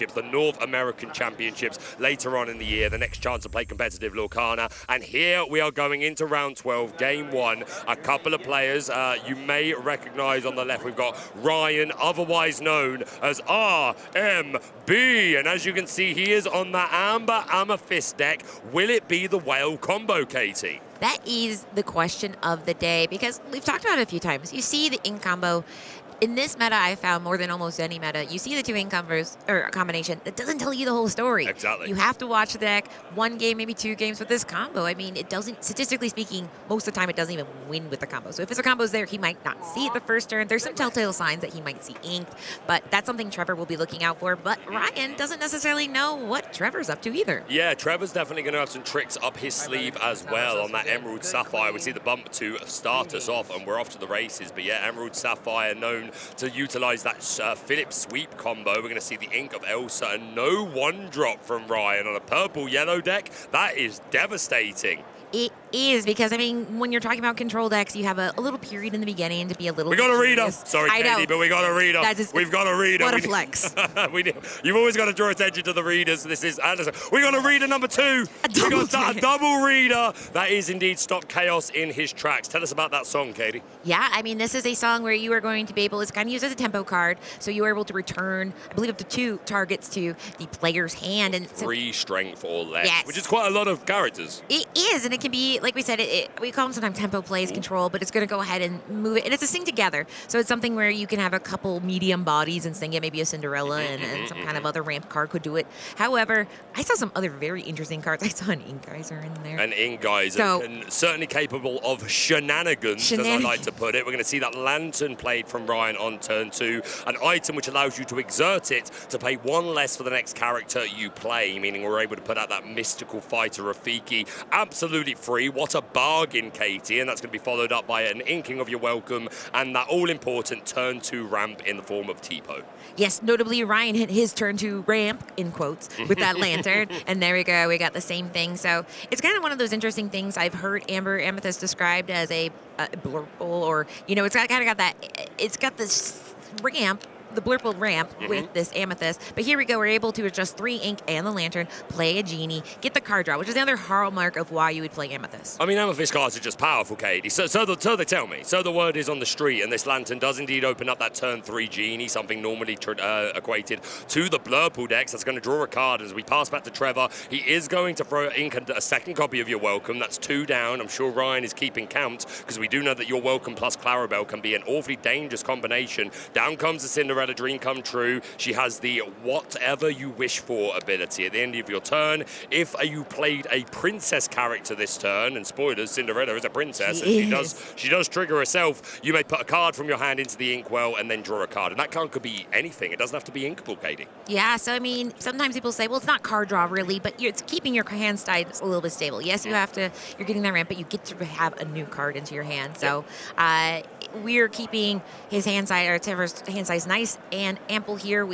Championships, the North American Championships later on in the year, the next chance to play competitive Lorcana. And here we are going into round 12, game 1. A couple of players you may recognize on the left. We've got Ryan, otherwise known as RMB. And as you can see, he is on the Amber Amethyst deck. Will it be the whale combo, Katie? That is the question of the day, because we've talked about it a few times. You see the ink combo. In this meta, I found more than almost any meta, you see the two ink combos, or a combination, that doesn't tell you the whole story. Exactly. You have to watch the deck, one game, maybe 2 games with this combo. I mean, it doesn't, statistically speaking, most of the time it doesn't even win with the combo. So if it's a combo's there, he might not see it the first turn. There's some telltale signs that he might see inked, but that's something Trevor will be looking out for. But Ryan doesn't necessarily know what Trevor's up to either. Yeah, Trevor's definitely going to have some tricks up his sleeve as well on that Emerald Sapphire. We see the bump to start us off, and we're off to the races. But yeah, Emerald Sapphire known to utilize that Philip sweep combo. We're going to see the ink of Elsa and no one drop from Ryan on a purple-yellow deck. That is devastating. It is, because, I mean, when you're talking about control decks, you have a little period in the beginning to be a little We got a reader. curious. Sorry, Katie, but we got a reader. We've got a reader. What a flex. You've always got to draw attention to the readers. This is Anderson. We got a reader number 2. We got a double reader. That is indeed Stop Chaos in his tracks. Tell us about that song, Katie. Yeah, I mean, this is a song where you are going to be able, it's kind of used as a tempo card, so you are able to return, I believe, up to 2 targets to the player's hand. And 3 strength or less, yes, which is quite a lot of characters. It is, and it can be, like we said, we call them sometimes tempo plays, control, but it's going to go ahead and move it, and it's a sing together. So it's something where you can have a couple medium bodies and sing it, maybe a Cinderella and some kind of other ramp card could do it. However, I saw some other very interesting cards. I saw an Ink Geyser in there. An Ink Geyser, certainly capable of shenanigans, as I like to put it. We're going to see that Lantern played from Ryan on turn 2, an item which allows you to exert it to pay 1 less for the next character you play, meaning we're able to put out that mystical fighter Rafiki absolutely free. What a bargain, Katie, and that's going to be followed up by an inking of your welcome and that all-important turn 2 ramp in the form of Tipo. Yes, notably Ryan hit his turn 2 ramp, in quotes, with that Lantern, and there we go, we got the same thing. So it's kind of one of those interesting things. I've heard Amber Amethyst described as a blurple, or, you know, it's kind of got that, it's got this ramp, the blurple ramp with this Amethyst. But here we go, we're able to adjust 3 ink and the Lantern, play a Genie, get the card draw, which is the other hallmark of why you would play Amethyst. I mean, Amethyst cards are just powerful, Katie. So they tell me. So the word is on the street, and this Lantern does indeed open up that turn 3 Genie, something normally equated to the Blurple decks. That's going to draw a card. As we pass back to Trevor, he is going to throw ink a second copy of your welcome. That's 2 down. I'm sure Ryan is keeping count, because we do know that your welcome plus Clarabelle can be an awfully dangerous combination. Down comes the Cinderella Dream Come True. She has the whatever you wish for ability at the end of your turn. If you played a princess character this turn, and spoilers, Cinderella is a princess, and she does trigger herself, you may put a card from your hand into the inkwell and then draw a card. And that card could be anything. It doesn't have to be inkable, Katie. Yeah, so I mean, sometimes people say, well, it's not card draw really, but it's keeping your hand side a little bit stable. Yes, you have to, you're getting that ramp, but you get to have a new card into your hand. So we're keeping his hand side, or Trevor's hand size, nice and ample here.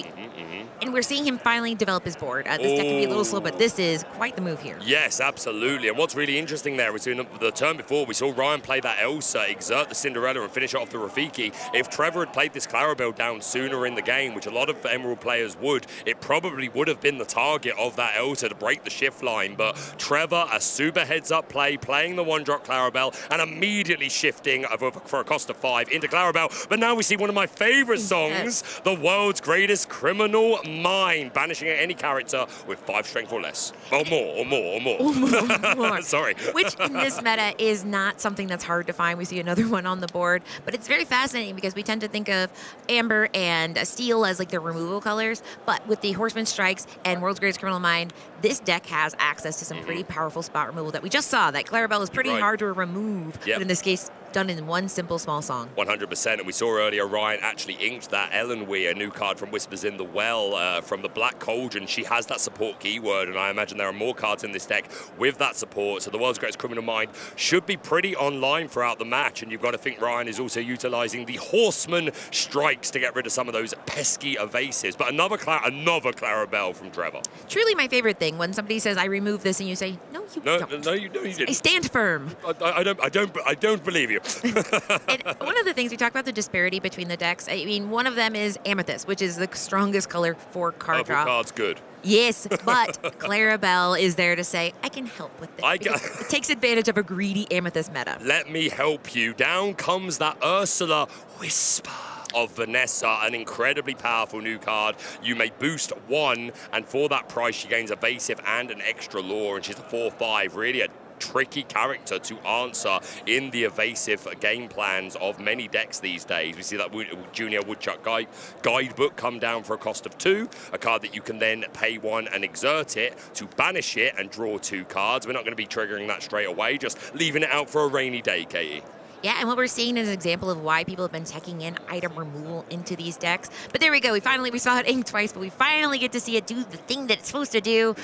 And we're seeing him finally develop his board. This deck can be a little slow, but this is quite the move here. Yes, absolutely. And what's really interesting there is in the turn before, we saw Ryan play that Elsa, exert the Cinderella, and finish off the Rafiki. If Trevor had played this Clarabelle down sooner in the game, which a lot of Emerald players would, it probably would have been the target of that Elsa to break the shift line. But Trevor, a super heads-up play, playing the 1-drop Clarabelle, and immediately shifting for a cost of 5 into Clarabelle. But now we see one of my favorite songs, the world's greatest criminal mind, banishing any character with 5 strength or less. Or more. Sorry. Which in this meta is not something that's hard to find. We see another one on the board, but it's very fascinating because we tend to think of Amber and Steel as like the removal colors, but with the Horseman Strikes and World's Greatest Criminal Mind, this deck has access to some pretty powerful spot removal that we just saw. That Clarabelle is pretty hard to remove, but in this case, done in one simple small song. 100%, and we saw earlier Ryan actually inked that Ellen Wee, a new card from Whispers in the Well, from the Black Cauldron. She has that support keyword, and I imagine there are more cards in this deck with that support, so the World's Greatest Criminal Mind should be pretty online throughout the match, and you've got to think Ryan is also utilizing the Horseman Strikes to get rid of some of those pesky evasives. But another Clarabelle from Trevor. Truly my favorite thing, when somebody says, I remove this, and you say, no, you don't. No, you didn't. I stand firm. I don't believe you. And one of the things we talked about, the disparity between the decks, I mean, one of them is Amethyst, which is the strongest color for card Purple draw. card's good. Yes, but Clarabelle is there to say, I can help with this. It takes advantage of a greedy Amethyst meta. Let me help you. Down comes that Ursula Whisper of Vanessa, an incredibly powerful new card. You may boost 1, and for that price, she gains evasive and an extra lore, and she's a 4/5. Really a tricky character to answer in the evasive game plans of many decks these days. We see that Junior Woodchuck guidebook come down for a cost of 2, a card that you can then pay 1 and exert it to banish it and draw 2 cards. We're not going to be triggering that straight away, just leaving it out for a rainy day, Katie. Yeah, and what we're seeing is an example of why people have been checking in item removal into these decks. But there we go. We saw it ink twice, but we finally get to see it do the thing that it's supposed to do,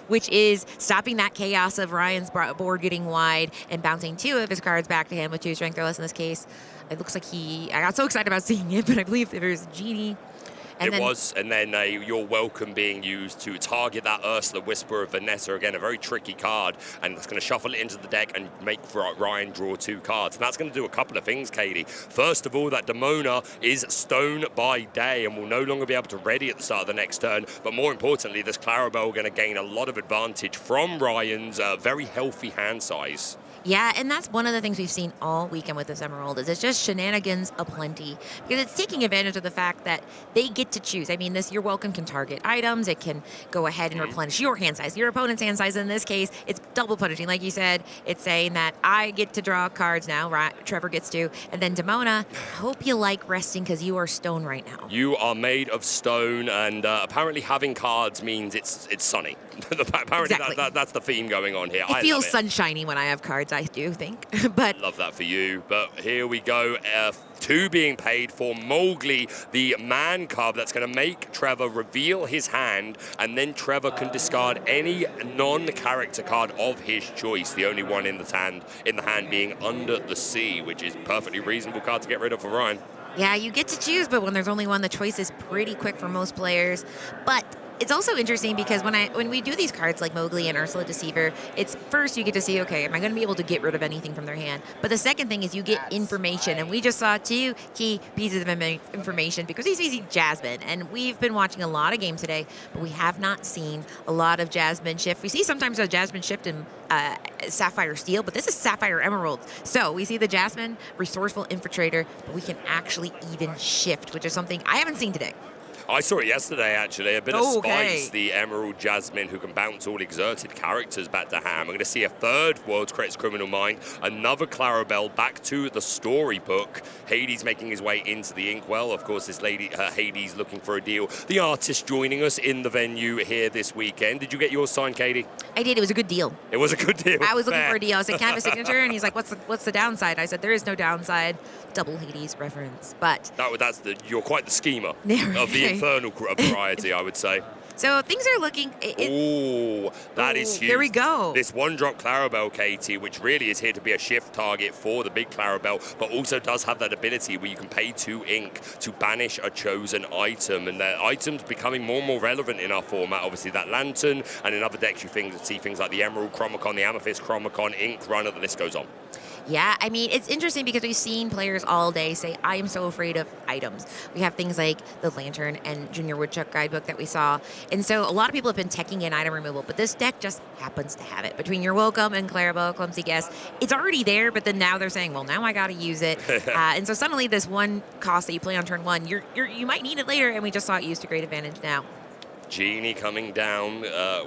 which is stopping that chaos of Ryan's board getting wide and bouncing 2 of his cards back to him with 2 strength or less in this case. It looks like I got so excited about seeing it, but I believe there's Genie. And then You're Welcome being used to target that Ursula Whisper of Vanessa. Again, a very tricky card, and it's going to shuffle it into the deck and make Ryan draw 2 cards. And that's going to do a couple of things, Katie. First of all, that Demona is stone by day and will no longer be able to ready at the start of the next turn. But more importantly, this Clarabelle going to gain a lot of advantage from Ryan's very healthy hand size. Yeah, and that's one of the things we've seen all weekend with this Emerald is it's just shenanigans aplenty, because it's taking advantage of the fact that they get to choose. I mean, this You're Welcome can target items. It can go ahead and replenish your hand size, your opponent's hand size. In this case, it's double punishing. Like you said, it's saying that I get to draw cards now, right? Trevor gets to. And then Demona, hope you like resting because you are stone right now. You are made of stone, and apparently having cards means it's sunny. Apparently exactly. That's the theme going on here. It feels sunshiny when I have cards, I do think. But love that for you. But here we go. 2 being paid for Mowgli, the man card that's going to make Trevor reveal his hand, and then Trevor can discard any non-character card of his choice. The only one in the hand being Under the Sea, which is perfectly reasonable card to get rid of for Ryan. Yeah, you get to choose, but when there's only one, the choice is pretty quick for most players. But it's also interesting because when we do these cards like Mowgli and Ursula Deceiver, it's first you get to see, okay, am I going to be able to get rid of anything from their hand? But the second thing is you get information, and we just saw 2 key pieces of information because he's facing Jasmine, and we've been watching a lot of games today, but we have not seen a lot of Jasmine shift. We see sometimes a Jasmine shift in Sapphire Steel, but this is Sapphire Emerald. So we see the Jasmine Resourceful Infiltrator, but we can actually even shift, which is something I haven't seen today. I saw it yesterday, actually. A bit of Spice, the Emerald Jasmine, who can bounce all exerted characters back to hand. We're going to see a 3rd World's Greatest Criminal Mind, another Clarabelle back to the storybook. Hades making his way into the inkwell. Of course, this lady, Hades, looking for a deal. The artist joining us in the venue here this weekend. Did you get yours signed, Katie? I did. It was a good deal. It was a good deal. I was looking for a deal. I said, can I have a signature? And he's like, what's the downside? I said, there is no downside. Double Hades reference. But you're quite the schemer of the infernal variety, I would say. So things are looking... that is huge. There we go. This 1-drop Clarabelle, Katie, which really is here to be a shift target for the big Clarabelle, but also does have that ability where you can pay 2 ink to banish a chosen item, and the items becoming more and more relevant in our format. Obviously, that Lantern, and in other decks you see things like the Emerald Chromacon, the Amethyst Chromacon, Ink Runner, the list goes on. Yeah, I mean, it's interesting because we've seen players all day say, I am so afraid of items. We have things like the Lantern and Junior Woodchuck guidebook that we saw. And so a lot of people have been teching in item removal, but this deck just happens to have it. Between You're Welcome and Clarabelle, Clumsy Guess, it's already there, but then now they're saying, well, now I got to use it. And so suddenly this one cost that you play on turn 1, you might need it later, and we just saw it used to great advantage now. Genie coming down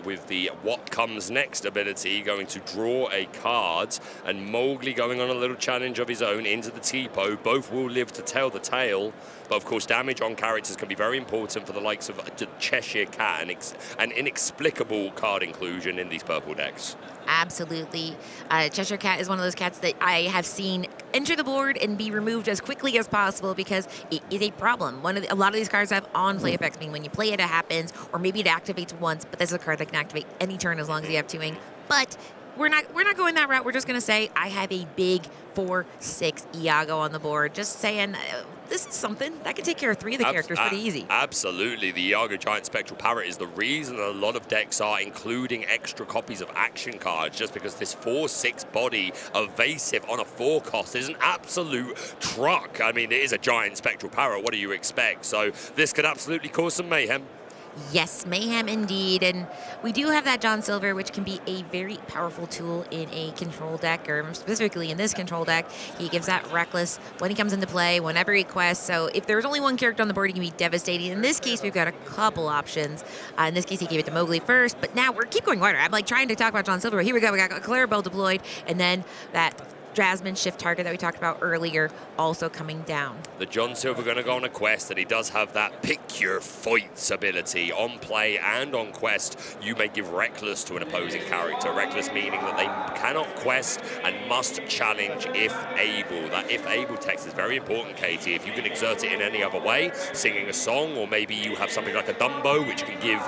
with the What Comes Next ability, going to draw a card, and Mowgli going on a little challenge of his own into the Tipo. Both will live to tell the tale, but of course damage on characters can be very important for the likes of the Cheshire Cat, an inexplicable card inclusion in these purple decks. Absolutely. Cheshire Cat is one of those cats that I have seen enter the board and be removed as quickly as possible because it is a problem. A lot of these cards have on-play effects, meaning when you play it, it happens, or maybe it activates once, but this is a card that can activate any turn as long as you have 2 ink. But we're not going that route. We're just going to say I have a big 4/6 Iago on the board. Just saying this is something that can take care of 3 of the characters pretty easy. Absolutely. The Iago Giant Spectral Parrot is the reason a lot of decks are including extra copies of action cards, just because this 4/6 body evasive on a 4 cost is an absolute truck. I mean, it is a Giant Spectral Parrot. What do you expect? So this could absolutely cause some mayhem. Yes, mayhem indeed. And we do have that John Silver, which can be a very powerful tool in a control deck, or specifically in this control deck. He gives that reckless when he comes into play, whenever he quests. So if there's only one character on the board, he can be devastating. In this case, we've got a couple options. In this case, he gave it to Mowgli first, but now we're keep going wider. I'm like trying to talk about John Silver. Here we go. We got Clarabelle deployed, and then that Jasmine shift target that we talked about earlier also coming down. The John Silver going to go on a quest, and he does have that pick your fights ability on play and on quest. You may give Reckless to an opposing character. Reckless meaning that they cannot quest and must challenge if able. That if able text is very important, Katie. If you can exert it in any other way, singing a song, or maybe you have something like a Dumbo, which can give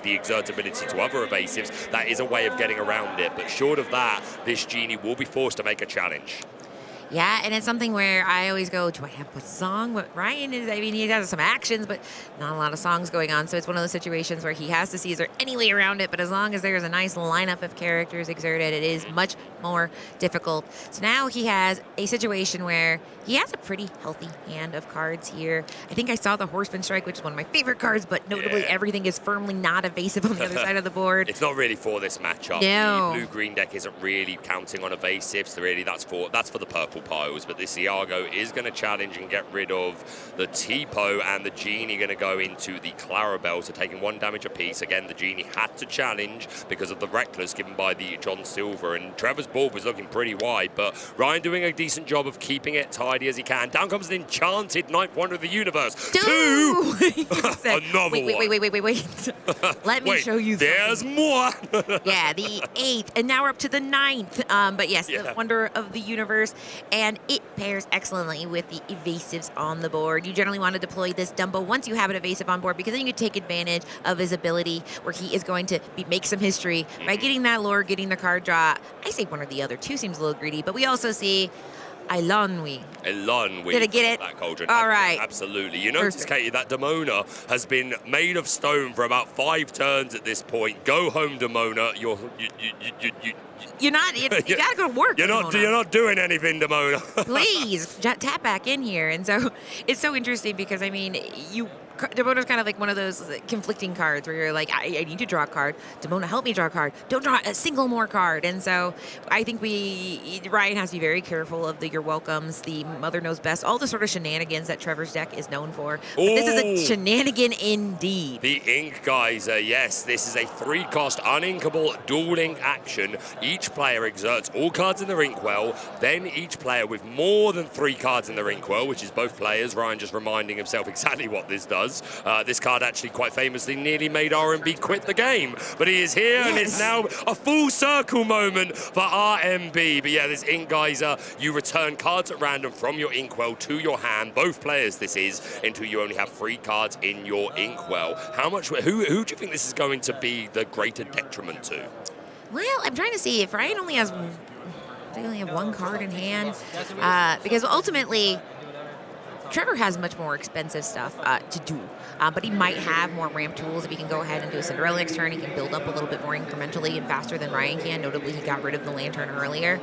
the exert ability to other evasives, that is a way of getting around it. But short of that, this genie will be forced to make a challenge. Yeah, and it's something where I always go, do I have a song? But Ryan is, I mean, he has some actions, but not a lot of songs going on. So it's one of those situations where he has to see, is there any way around it? But as long as there's a nice lineup of characters exerted, it is much more difficult. So now he has a situation where he has a pretty healthy hand of cards here. I think I saw the Horseman Strike, which is one of my favorite cards, but notably everything is firmly not evasive on the other side of the board. It's not really for this matchup. No. The blue-green deck isn't really counting on evasives. Really, that's for the purple piles. But this Iago is going to challenge and get rid of the Tipo, and the Genie going to go into the Clarabelle, so taking 1 damage apiece. Again, the Genie had to challenge because of the Reckless given by the John Silver, and Trevor's board was looking pretty wide, but Ryan doing a decent job of keeping it tidy as he can. Down comes an enchanted Ninth Wonder of the Universe. 2! Another one. Wait. Let me show you There's something. more. Yeah, the 8th, and now we're up to the 9th. But yes, the Wonder of the Universe, and it pairs excellently with the evasives on the board. You generally want to deploy this Dumbo once you have an evasive on board, because then you can take advantage of his ability where he is going to make some history by getting that lore, getting the card draw. I say one or the other. 2 seems a little greedy, but we also see Eilonwy. Did I get it? That cauldron. All right. Absolutely. You notice, Katie, that Demona has been made of stone for about 5 turns at this point. Go home, Demona. You gotta go to work. You're not doing anything, Demona. Please tap back in here. And so it's so interesting because I mean, Demona's kind of like one of those conflicting cards where you're like, I need to draw a card. Demona, help me draw a card. Don't draw a single more card. And so I think Ryan has to be very careful of the You're Welcomes, the Mother Knows Best, all the sort of shenanigans that Trevor's deck is known for. But this is a shenanigan indeed. The Ink Geyser, yes. This is a 3-cost uninkable dueling action. Each player exerts all cards in their inkwell. Then each player with more than 3 cards in their inkwell, which is both players. Ryan just reminding himself exactly what this does. This card actually quite famously nearly made RMB quit the game, but he is here, and it's now a full circle moment for RMB. But yeah, this Ink Geyser, you return cards at random from your inkwell to your hand, both players this is, until you only have 3 cards in your inkwell. Who do you think this is going to be the greater detriment to? Well, I'm trying to see if Ryan only has 1 card in hand, because ultimately Trevor has much more expensive stuff to do, but he might have more ramp tools if he can go ahead and do a Cinderella next turn. He can build up a little bit more incrementally and faster than Ryan can. Notably, he got rid of the Lantern earlier.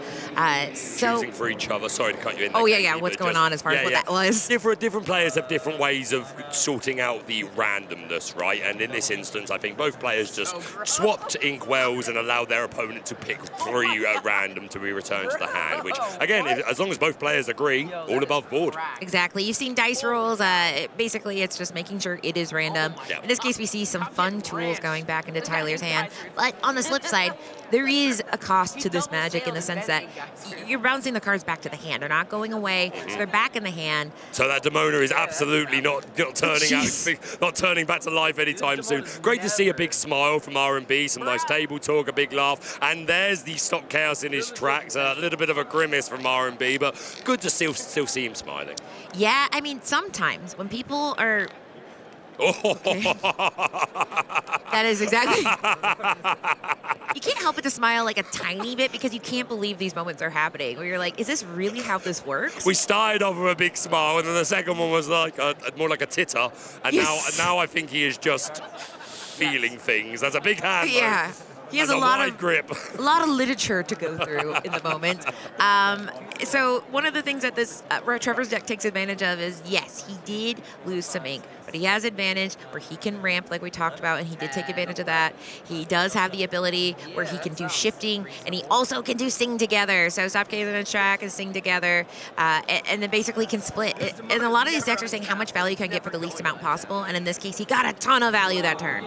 Choosing for each other. Sorry to cut you in. What's going on as far as what that was? Different players have different ways of sorting out the randomness, right? And in this instance, I think both players just swapped inkwells and allowed their opponent to pick 3 at random to be returned to the hand, which, again, as long as both players agree, all above board. Exactly. You've seen dice rolls. Basically, it's just making sure it is random. In this case, we see some fun tools going back into Tyler's hand. But on the flip side, there is a cost to this magic in the sense that you're bouncing the cards back to the hand. They're not going away, so they're back in the hand. So that Demona is absolutely not turning back to life anytime soon. Great to see a big smile from R&B, some nice table talk, a big laugh, and there's the Stop Chaos in his tracks. A little bit of a grimace from R&B, but good to still see him smiling. Yeah, I mean, sometimes when people are... Okay. That is exactly... you can't help but to smile like a tiny bit because you can't believe these moments are happening. Where you're like, is this really how this works? We started off with a big smile, and then the second one was like more like a titter, and now I think he is just feeling things. That's a big hand. Yeah. Though. He has That's a lot wide of grip. a lot of literature to go through in the moment. So one of the things that this Trevor's deck takes advantage of is, yes, he did lose some ink, but he has advantage where he can ramp like we talked about, and he did take advantage of that. He does have the ability where he can do shifting, and he also can do sing together. So stop KO in a track and sing together, and then basically can split. And a lot of these decks are saying how much value can I get for the least amount possible, and in this case, he got a ton of value that turn.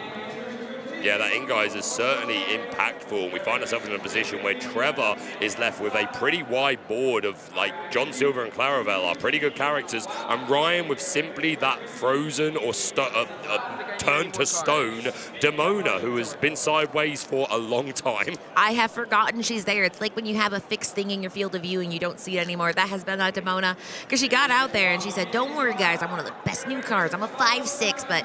Yeah, that in, guys, is certainly impactful. We find ourselves in a position where Trevor is left with a pretty wide board of, like, John Silver and Claravel are pretty good characters, and Ryan with simply that frozen or turned to stone Demona, who has been sideways for a long time. I have forgotten she's there. It's like when you have a fixed thing in your field of view and you don't see it anymore. That has been Demona, because she got out there and she said, don't worry, guys, I'm one of the best new cards. I'm a 5/6, but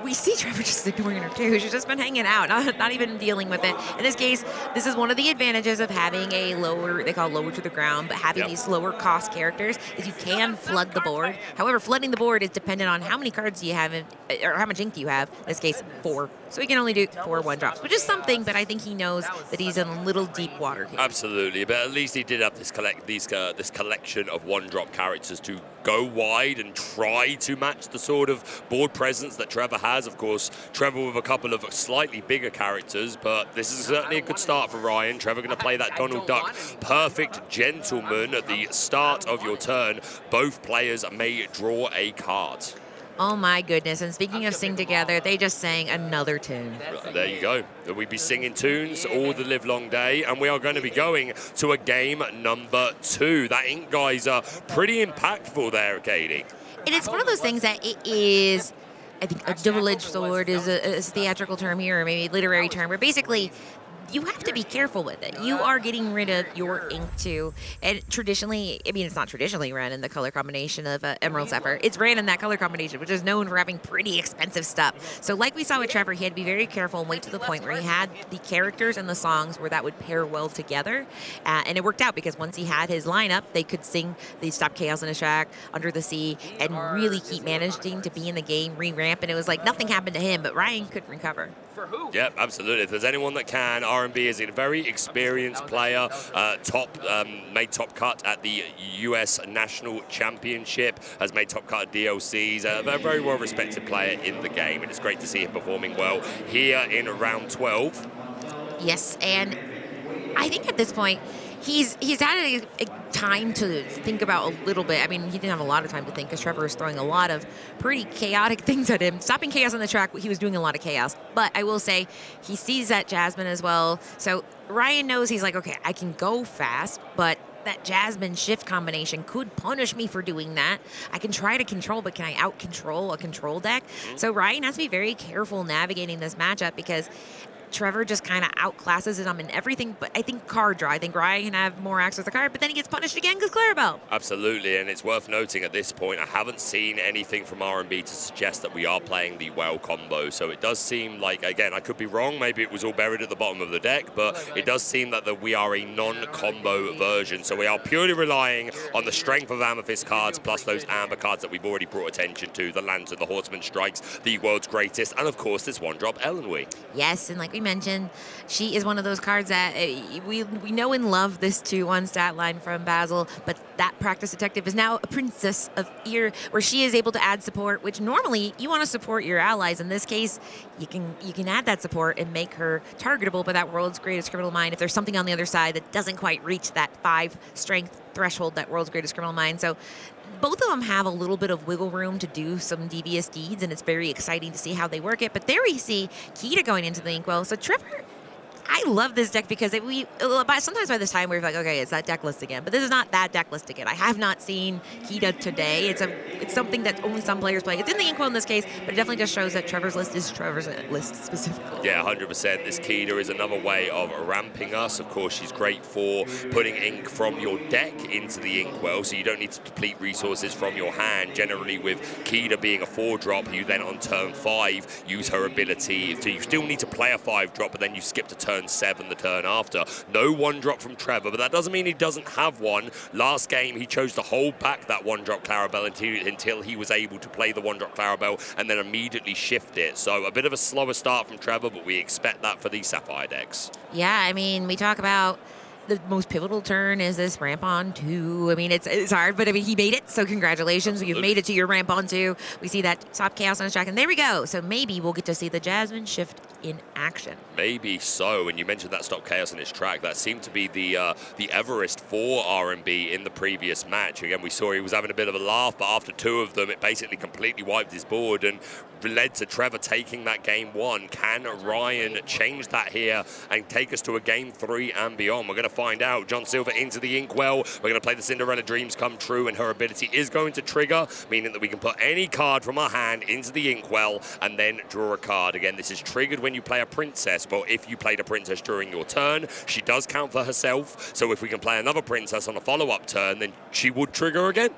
we see Trevor just ignoring her too. She's just been hanging out, not even dealing with it. In this case, this is one of the advantages of having a lower, they call it lower to the ground, but having these lower cost characters is you can flood the board. However, flooding the board is dependent on how many cards you have, or how much ink do you have. In this case, 4. So he can only do 4 1-drops, which is something, but I think he knows that he's in a little deep water here. Absolutely, but at least he did have this collection of 1-drop characters to go wide and try to match the sort of board presence that Trevor has. Of course, Trevor with a couple of slightly bigger characters, but this is certainly a good start for Ryan. Trevor going to play that Donald Duck perfect gentleman at the start of your turn. Both players may draw a card. Oh my goodness, and speaking of sing together, they just sang another tune. There you go. We'd be singing tunes all the live long day, and we are going to be going to a game number 2. That ink, guys, are pretty impactful there, Katie. And it's one of those things that it is, I think a double-edged sword is a theatrical term here, or maybe a literary term, where basically you have to be careful with it. You are getting rid of your ink too. And traditionally, I mean, it's not traditionally ran in the color combination of Emerald Zephyr. It's ran in that color combination, which is known for having pretty expensive stuff. So like we saw with Trevor, he had to be very careful and wait to the point where he had the characters and the songs where that would pair well together. And it worked out because once he had his lineup, they could sing the Stop Chaos in a Track, Under the Sea, and really keep managing to be in the game, re-ramp. And it was like nothing happened to him, but Ryan couldn't recover. Yep, absolutely. If there's anyone that can, R&B is a very experienced player, made top cut at the U.S. National Championship, has made top cut at DLCs, a very well-respected player in the game, and it's great to see him performing well here in round 12. Yes, and I think at this point, he's had a time to think about a little bit. I mean, he didn't have a lot of time to think because Trevor was throwing a lot of pretty chaotic things at him. Stopping chaos on the track, he was doing a lot of chaos. But I will say, he sees that Jasmine as well. So Ryan knows, he's like, okay, I can go fast, but that Jasmine shift combination could punish me for doing that. I can try to control, but can I out-control a control deck? So Ryan has to be very careful navigating this matchup because Trevor just kind of outclasses him in everything, but I think card draw. I think Ryan can have more access to the card, but then he gets punished again because Clarabelle. Absolutely, and it's worth noting at this point, I haven't seen anything from R&B to suggest that we are playing the well combo, so it does seem like, again, I could be wrong, maybe it was all buried at the bottom of the deck, but it does seem that we are a non-combo version, so we are purely relying on the strength of Amethyst cards, plus those Amber cards that we've already brought attention to, the Lantern, the Horseman Strikes, the world's greatest, and of course this 1-drop Ellenwy. Yes, and like we mentioned, she is one of those cards that we know and love this 2-1 stat line from Basil, but that Practice Detective is now a Princess of Ear, where she is able to add support, which normally you want to support your allies. In this case, you can add that support and make her targetable by that World's Greatest Criminal Mind if there's something on the other side that doesn't quite reach that 5 strength threshold, that World's Greatest Criminal Mind. So both of them have a little bit of wiggle room to do some devious deeds, and it's very exciting to see how they work it. But there we see Kita going into the Inkwell. So Trevor, I love this deck because sometimes by this time we're like, okay, it's that deck list again. But this is not that deck list again. I have not seen Kita today. It's something that only some players play. It's in the Inkwell in this case, but it definitely just shows that Trevor's list is Trevor's list specifically. Yeah, 100%. This Kita is another way of ramping us. Of course, she's great for putting ink from your deck into the Inkwell, so you don't need to deplete resources from your hand. Generally, with Kita being a 4-drop, you then on turn 5 use her ability. So you still need to play a 5-drop, but then you skip to turn turn 7 the turn after. No 1-drop from Trevor, but that doesn't mean he doesn't have one. Last game, he chose to hold back that 1-drop Clarabelle until he was able to play the 1-drop Clarabelle and then immediately shift it. So a bit of a slower start from Trevor, but we expect that for these Sapphire decks. Yeah, I mean, we talk about the most pivotal turn is this ramp on 2. I mean, it's hard, but I mean, he made it, so congratulations. You've made it to your ramp on 2. We see that Stop Chaos on his track, and there we go. So maybe we'll get to see the Jasmine shift in action. Maybe so. And you mentioned that Stop Chaos on its track. That seemed to be the Everest for R&B in the previous match. Again, we saw he was having a bit of a laugh, but after 2 of them, it basically completely wiped his board and led to Trevor taking that game 1. Can Ryan change that here and take us to a game 3 and beyond? We're going to find out. John Silver into the Inkwell. We're going to play the Cinderella Dreams Come True, and her ability is going to trigger, meaning that we can put any card from our hand into the Inkwell and then draw a card. Again, this is triggered when you play a princess, but if you played a princess during your turn, she does count for herself. So if we can play another princess on a follow-up turn, then she would trigger again.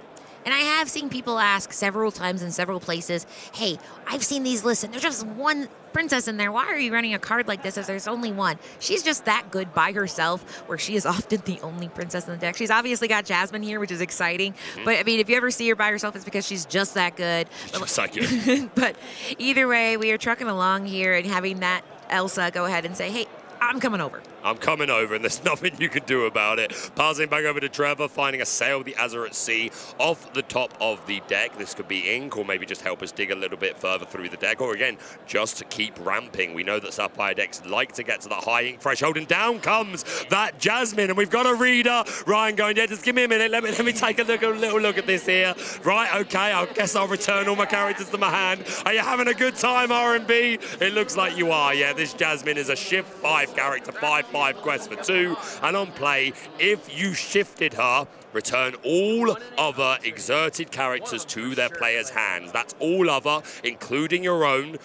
And I have seen people ask several times in several places, hey, I've seen these lists, and there's just one princess in there. Why are you running a card like this if there's only one? She's just that good by herself, where she is often the only princess in the deck. She's obviously got Jasmine here, which is exciting. But, I mean, if you ever see her by herself, it's because she's just that good. Just like you. But either way, we are trucking along here and having that Elsa go ahead and say, hey, I'm coming over. I'm coming over, and there's nothing you can do about it. Passing back over to Trevor, finding a Sail the Azure at Sea off the top of the deck. This could be ink, or maybe just help us dig a little bit further through the deck, or again, just to keep ramping. We know that Sapphire decks like to get to that high ink threshold, and down comes that Jasmine, and we've got a reader. Ryan going, yeah, just give me a minute. Let me take a little look at this here. Right, okay, I guess I'll return all my characters to my hand. Are you having a good time, R&B? It looks like you are. Yeah, this Jasmine is a shift 5 character, 5/5 quest for 2, and on play, if you shifted her, return all other exerted characters to their player's hands. That's all other, including your own.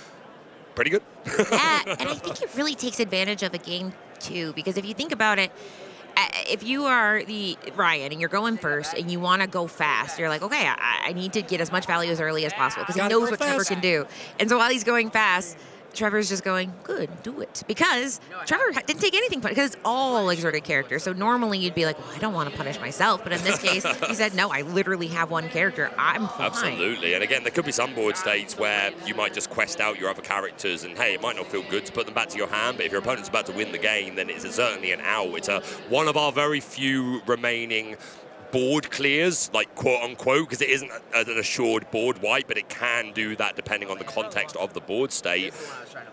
Pretty good. Yeah, and I think it really takes advantage of a game too, because if you think about it, if you are the Ryan and you're going first and you want to go fast, you're like, okay, I need to get as much value as early as possible because he knows what Trevor can do. And so while he's going fast, Trevor's just going, good, do it. Because Trevor didn't take anything, because it's all exerted characters. So normally you'd be like, well, I don't want to punish myself. But in this case, he said, no, I literally have one character. I'm fine. Absolutely. And again, there could be some board states where you might just quest out your other characters and, hey, it might not feel good to put them back to your hand, but if your opponent's about to win the game, then it's certainly an out. It's one of our very few remaining board clears, like quote-unquote, because it isn't an assured board wipe, but it can do that depending on the context of the board state.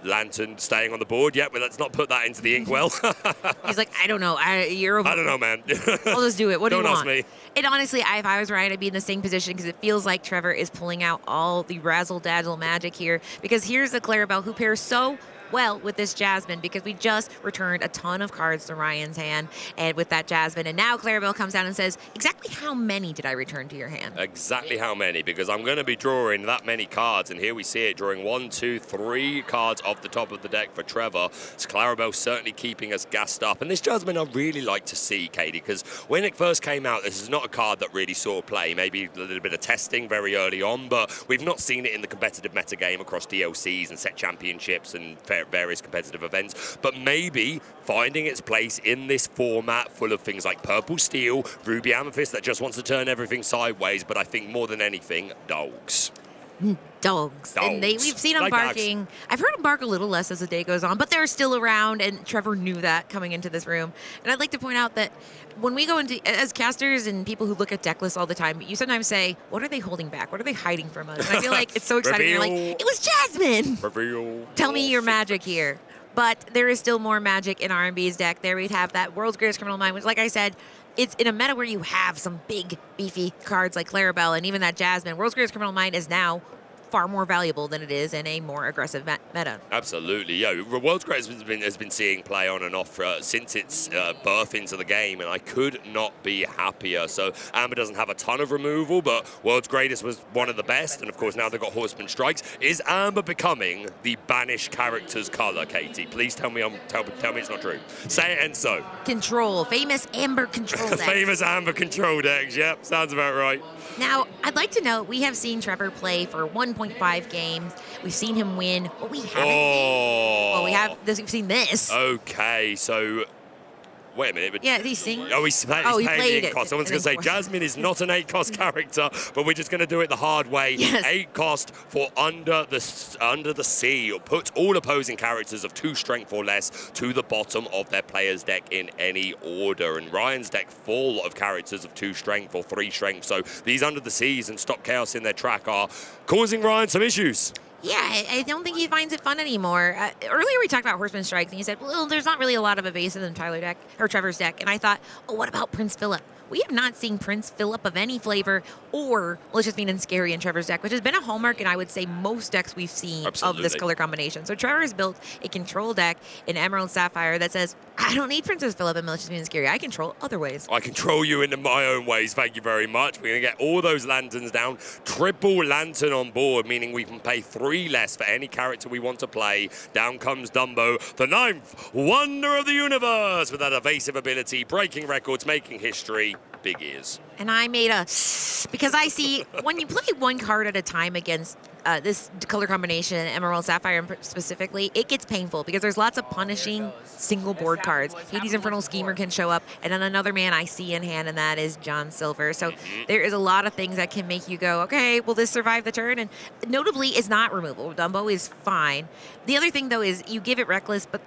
Lantern staying on the board, yeah, but let's not put that into the Inkwell. He's like, I don't know. You're over. I don't know, man. I'll just do it. What do you want? Don't ask me. And honestly, if I was Ryan, I'd be in the same position because it feels like Trevor is pulling out all the razzle-dazzle magic here. Because here's the Clarabelle who pairs so well with this Jasmine, because we just returned a ton of cards to Ryan's hand and with that Jasmine, and now Clarabelle comes down and says, exactly how many did I return to your hand? Exactly how many, because I'm going to be drawing that many cards, and here we see it, drawing 1, 2, 3 cards off the top of the deck for Trevor. So Clarabelle certainly keeping us gassed up, and this Jasmine I really like to see, Katie, because when it first came out, this is not a card that really saw play, maybe a little bit of testing very early on, but we've not seen it in the competitive metagame across DLCs and set championships and various competitive events, but maybe finding its place in this format full of things like Purple Steel, Ruby Amethyst that just wants to turn everything sideways, but I think more than anything, dogs. Dogs. And we've seen them like barking. dogs. I've heard them bark a little less as the day goes on, but they're still around, and Trevor knew that coming into this room. And I'd like to point out that when we go into, as casters and people who look at deck lists all the time, you sometimes say, what are they holding back? What are they hiding from us? And I feel like it's so exciting. You're like, it was Jasmine. Reveal. Tell me your magic here. But there is still more magic in R&B's deck. There we'd have that World's Greatest Criminal Mind, which, like I said, it's in a meta where you have some big, beefy cards like Clarabelle and even that Jasmine. World's Greatest Criminal Mind is now far more valuable than it is in a more aggressive meta. Absolutely, yeah. World's Greatest has been seeing play on and off since its birth into the game, and I could not be happier. So Amber doesn't have a ton of removal, but World's Greatest was one of the best, and of course now they've got Horseman Strikes. Is Amber becoming the banished character's color, Katie? Please tell me tell me it's not true. Say it and so. Control, famous Amber control decks. Famous Amber control decks, yep, sounds about right. Now, I'd like to note, we have seen Trevor play for 1.5 games. We've seen him win. What we haven't have this. We've seen this. Okay, so wait a minute. But Yeah, he's singing. Oh, he's playing played the it. 8 cost. Someone's going to say Jasmine is not an 8 cost character, but we're just going to do it the hard way. Yes. 8 cost for Under the Sea. Put all opposing characters of 2 strength or less to the bottom of their player's deck in any order. And Ryan's deck full of characters of 2 strength or 3 strength. So these Under the Seas and Stop Chaos in their track are causing Ryan some issues. Yeah, I don't think he finds it fun anymore. Earlier we talked about Horseman Strikes, and he said, well, there's not really a lot of evasive in Trevor's deck. And I thought, oh, what about Prince Philip? We have not seen Prince Philip of any flavor, or, well, it's just being scary in Trevor's deck, which has been a hallmark, and I would say most decks we've seen of this color combination. So Trevor has built a control deck in Emerald Sapphire that says, I don't need Princess Philip and Malicious Being Scary. I control other ways. I control you in my own ways. Thank you very much. We're going to get all those lanterns down. Triple lantern on board, meaning we can pay 3 less for any character we want to play. Down comes Dumbo, the 9th wonder of the universe, with that evasive ability, breaking records, making history. Big ears. And I made a because I see when you play 1 card at a time against this color combination, Emerald Sapphire specifically, it gets painful because there's lots of punishing single board cards. Hades Infernal Schemer can show up, and then another man I see in hand, and that is John Silver. So there is a lot of things that can make you go, okay, will this survive the turn? And notably, it's not removable. Dumbo is fine. The other thing, though, is you give it Reckless, but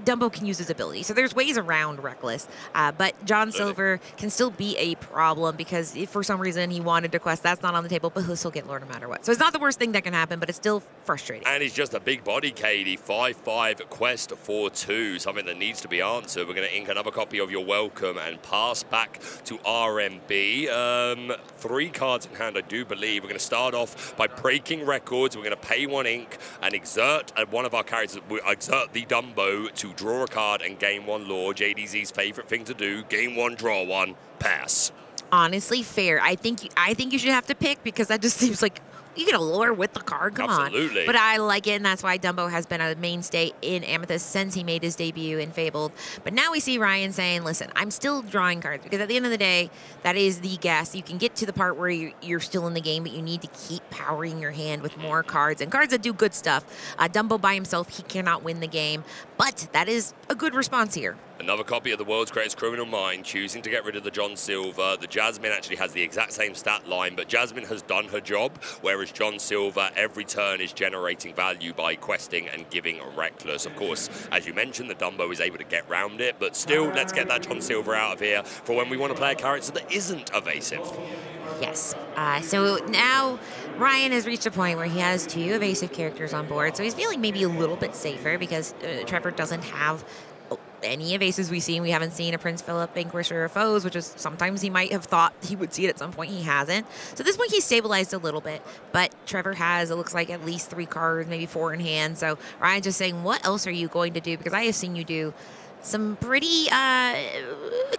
Dumbo can use his ability. So there's ways around Reckless. But John Silver can still be a problem because if for some reason he wanted to quest, that's not on the table, but he'll still get Lord no matter what. So it's not the worst thing that can happen, but it's still frustrating. And he's just a big body, Katie. 5/5 quest 4/2, something that needs to be answered. We're going to ink another copy of your welcome and pass back to RMB. 3 cards in hand, I do believe. We're going to start off by breaking records. We're going to pay 1 ink and exert one of our characters, exert the Dumbo to draw a card and gain 1 lore. JDZ's favorite thing to do: gain 1, draw 1, pass. Honestly, fair. I think you should have to pick because that just seems like you get a lore with the card. Come Absolutely. on. But I like it, and that's why Dumbo has been a mainstay in Amethyst since he made his debut in Fabled. But now we see Ryan saying, listen, I'm still drawing cards because at the end of the day, that is the gas. You can get to the part where you're still in the game, but you need to keep powering your hand with more cards and cards that do good stuff. Dumbo by himself, he cannot win the game, but that is a good response here. Another copy of the World's Greatest Criminal Mind, choosing to get rid of the John Silver. The Jasmine actually has the exact same stat line, but Jasmine has done her job, whereas John Silver, every turn, is generating value by questing and giving Reckless. Of course, as you mentioned, the Dumbo is able to get round it, but still, let's get that John Silver out of here for when we want to play a character that isn't evasive. Yes. So now Ryan has reached a point where he has 2 evasive characters on board, so he's feeling maybe a little bit safer because Trevor doesn't have any evasives we've seen. We haven't seen a Prince Philip Vanquisher of Foes, which is sometimes he might have thought he would see it at some point. He hasn't. So this point he's stabilized a little bit, but Trevor has, it looks like, at least 3 cards, maybe 4 in hand. So Ryan's just saying, what else are you going to do? Because I have seen you do some pretty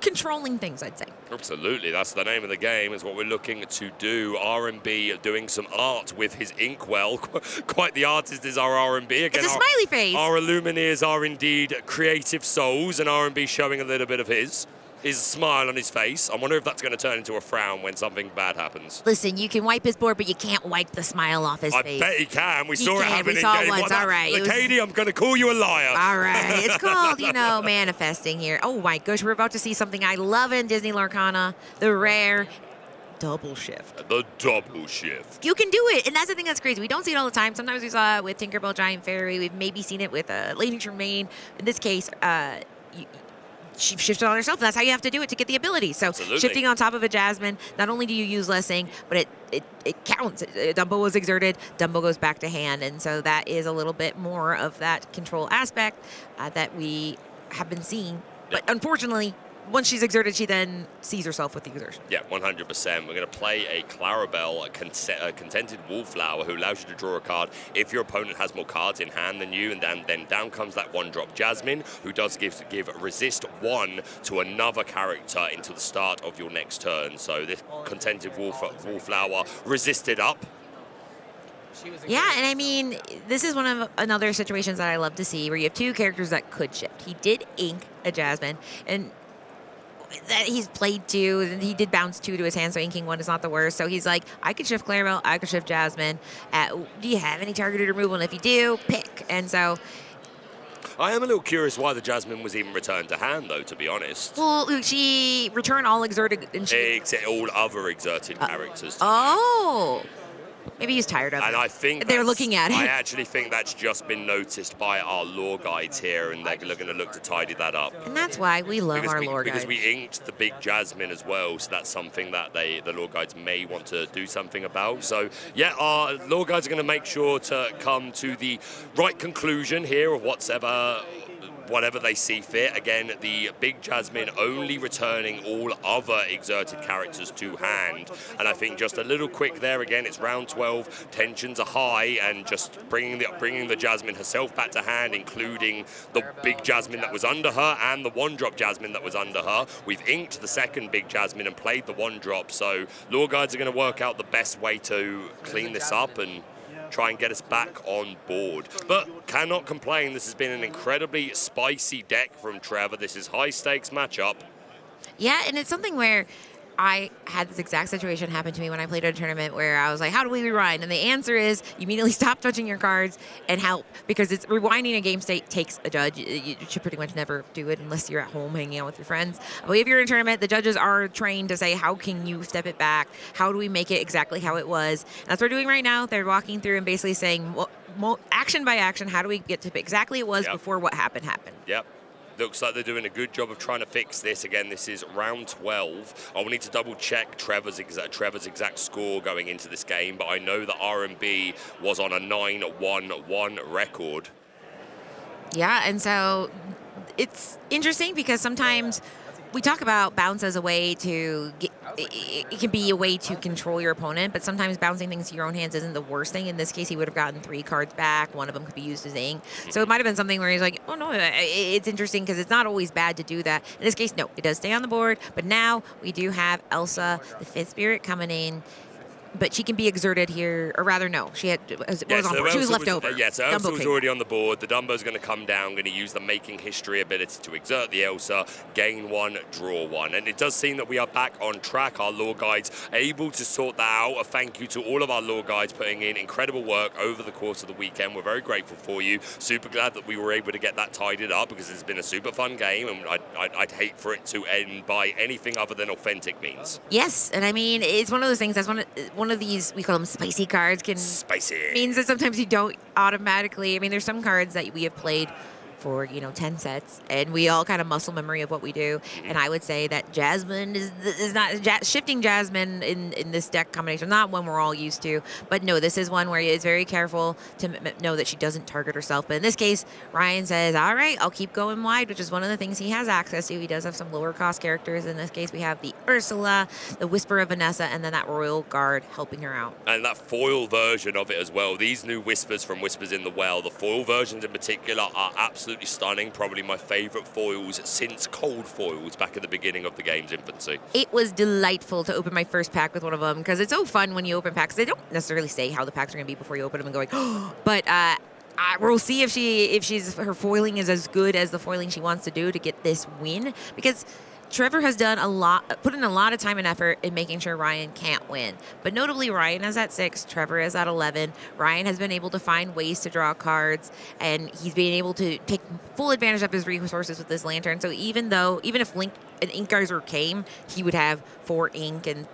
controlling things, I'd say. Absolutely, that's the name of the game, is what we're looking to do. R&B doing some art with his inkwell. Quite the artist is our R&B. Again, it's a smiley face. Our Illumineers are indeed creative souls, and R&B showing a little bit of his smile on his face. I wonder if that's going to turn into a frown when something bad happens. Listen, you can wipe his board, but you can't wipe the smile off his face. I bet he can. We saw it happen in we saw game. Once. All right. Katie, I'm going to call you a liar. All right. It's called, manifesting here. Oh, my gosh. We're about to see something I love in Disney Lorcana, the rare double shift. The double shift. You can do it, and that's the thing that's crazy. We don't see it all the time. Sometimes we saw it with Tinkerbell Giant Fairy. We've maybe seen it with Lady Tremaine. In this case, she shifted on herself, and that's how you have to do it to get the ability. So Absolutely. Shifting on top of a Jasmine, not only do you use less ink, but it counts. Dumbo was exerted, Dumbo goes back to hand, and so that is a little bit more of that control aspect that we have been seeing. But unfortunately, once she's exerted, she then sees herself with the exertion. Yeah, 100%. We're going to play a Clarabelle, a Contented Wallflower, who allows you to draw a card if your opponent has more cards in hand than you, and then down comes that 1-drop Jasmine, who does give resist 1 to another character until the start of your next turn. So this Contented Wallflower resisted up. Yeah, and I mean, this is one of another situations that I love to see where you have 2 characters that could shift. He did ink a Jasmine, and that he's played 2, and he did bounce 2 to his hand, so inking 1 is not the worst. So he's like, I could shift Clarabelle, I could shift Jasmine. Do you have any targeted removal? And if you do, pick. And so I am a little curious why the Jasmine was even returned to hand, though, to be honest. Well, she returned all exerted, and she. Except all other exerted characters. Oh. Maybe he's tired of it. And I think they're looking at it. I actually think that's just been noticed by our lore guides here, and they're going to look to tidy that up. And that's why we love our lore Because guides. we inked the big Jasmine as well, so that's something that the lore guides may want to do something about. So, yeah, our lore guides are going to make sure to come to the right conclusion here of whatever they see fit. Again, the big Jasmine only returning all other exerted characters to hand. And I think just a little quick there again, it's round 12, tensions are high, and just bringing the Jasmine herself back to hand, including the big Jasmine that was under her and the one-drop Jasmine that was under her. We've inked the second big Jasmine and played the one-drop, so lore guides are going to work out the best way to clean this up and try and get us back on board. But cannot complain. This has been an incredibly spicy deck from Trevor. This is high-stakes matchup. Yeah, and it's something where I had this exact situation happen to me when I played at a tournament where I was like, how do we rewind? And the answer is you immediately stop touching your cards and help, because it's rewinding a game state takes a judge. You should pretty much never do it unless you're at home hanging out with your friends. But if you're in a tournament, the judges are trained to say, how can you step it back? How do we make it exactly how it was? And that's what we're doing right now. They're walking through and basically saying, well, action by action, how do we get to exactly it was before what happened? Yep. Looks like they're doing a good job of trying to fix this. Again, this is round 12. I will need to double check Trevor's exact score going into this game, but I know that R&B was on a 9-1-1 record. Yeah, and so it's interesting because sometimes we talk about bounce as a way to get, it can be a way to control your opponent, but sometimes bouncing things to your own hands isn't the worst thing. In this case, he would have gotten 3 cards back. One of them could be used as ink. So it might have been something where he's like, oh, no, it's interesting because it's not always bad to do that. In this case, no, it does stay on the board. But now we do have Elsa, the 5th spirit, coming in. But she can be exerted here, or rather, no. She was left over. Yeah, so Elsa was already on the board. The Dumbo's going to come down, going to use the Making History ability to exert the Elsa, gain 1, draw 1. And it does seem that we are back on track. Our lore guides able to sort that out. A thank you to all of our lore guides putting in incredible work over the course of the weekend. We're very grateful for you. Super glad that we were able to get that tidied up, because it's been a super fun game, and I'd hate for it to end by anything other than authentic means. Yes, and I mean, it's one of those things. That's one of these, we call them spicy cards, means that sometimes you don't automatically. I mean, there's some cards that we have played for 10 sets, and we all kind of muscle memory of what we do. And I would say that Jasmine is not shifting Jasmine in this deck combination, not one we're all used to. But no, this is one where it's very careful to know that she doesn't target herself. But in this case, Ryan says, all right, I'll keep going wide, which is one of the things he has access to. He does have some lower cost characters. In this case, we have the Ursula, the Whisper of Vanessa, and then that Royal Guard helping her out. And that foil version of it as well. These new Whispers from Whispers in the Well, the foil versions in particular, are absolutely stunning. Probably my favorite foils since cold foils back at the beginning of the game's infancy. It was delightful to open my first pack with one of them, because it's so fun when you open packs. They don't necessarily say how the packs are going to be before you open them and going, oh, but we'll see if her foiling is as good as the foiling she wants to do to get this win, because Trevor has put in a lot of time and effort in making sure Ryan can't win. But notably, Ryan is at 6, Trevor is at 11. Ryan has been able to find ways to draw cards, and he's been able to take full advantage of his resources with this lantern. So even if an Ink Geyser came, he would have 4 ink and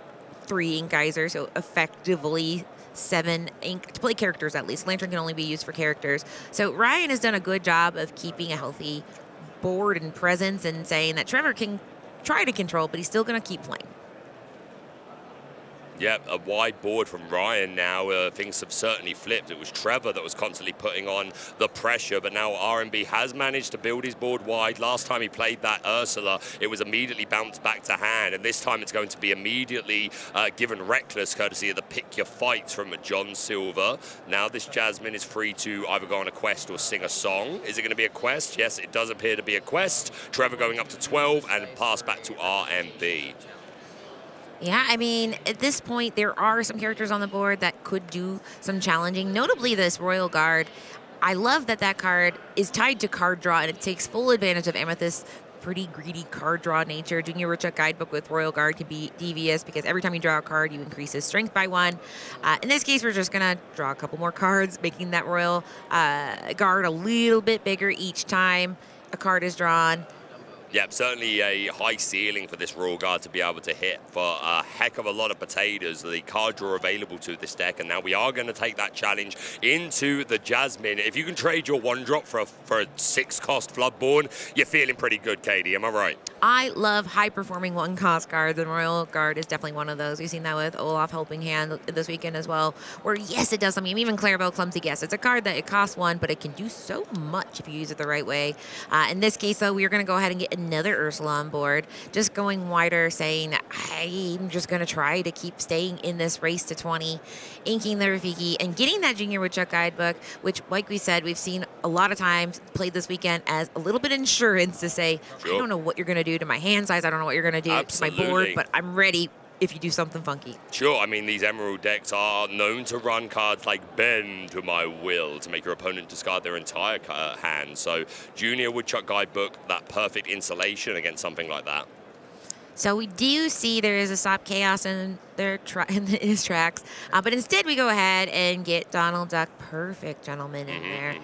3 Ink Geysers, so effectively 7 ink to play characters at least. Lantern can only be used for characters. So Ryan has done a good job of keeping a healthy board and presence, and saying that Trevor can try to control, but he's still going to keep playing. Yep, a wide board from Ryan now. Things have certainly flipped. It was Trevor that was constantly putting on the pressure, but now R&B has managed to build his board wide. Last time he played that Ursula, it was immediately bounced back to hand, and this time it's going to be immediately given Reckless, courtesy of the Pick Your Fights from John Silver. Now this Jasmine is free to either go on a quest or sing a song. Is it going to be a quest? Yes, it does appear to be a quest. Trevor going up to 12 and pass back to R&B. Yeah, I mean, at this point, there are some characters on the board that could do some challenging, notably this Royal Guard. I love that card is tied to card draw, and it takes full advantage of Amethyst pretty greedy card draw nature. Junior Woodchuck Guidebook with Royal Guard can be devious because every time you draw a card, you increase his strength by 1. In this case, we're just going to draw a couple more cards, making that Royal Guard a little bit bigger each time a card is drawn. Yep, certainly a high ceiling for this Royal Guard to be able to hit for a heck of a lot of potatoes. The card draw available to this deck, and now we are going to take that challenge into the Jasmine. If you can trade your 1-drop for a 6-cost Floodborn, you're feeling pretty good, Katie. Am I right? I love high-performing 1-cost cards, and Royal Guard is definitely one of those. We've seen that with Olaf Helping Hand this weekend as well, where, yes, it does something. Even Clarabelle Clumsy Guess. It's a card that it costs 1, but it can do so much if you use it the right way. In this case, though, we are going to go ahead and get another Ursula on board, just going wider, saying I'm just going to try to keep staying in this race to 20, inking the Rafiki, and getting that Junior Woodchuck Guidebook, which, like we said, we've seen a lot of times played this weekend as a little bit of insurance to say, sure. I don't know what you're going to do to my hand size, I don't know what you're going to do to my board, but I'm ready if you do something funky. Sure, I mean, these Emerald decks are known to run cards like Bend to My Will to make your opponent discard their entire hand. So Junior Woodchuck Guidebook, that perfect insulation against something like that. So we do see there is a Stop Chaos in his tracks, but instead we go ahead and get Donald Duck, perfect gentleman in there.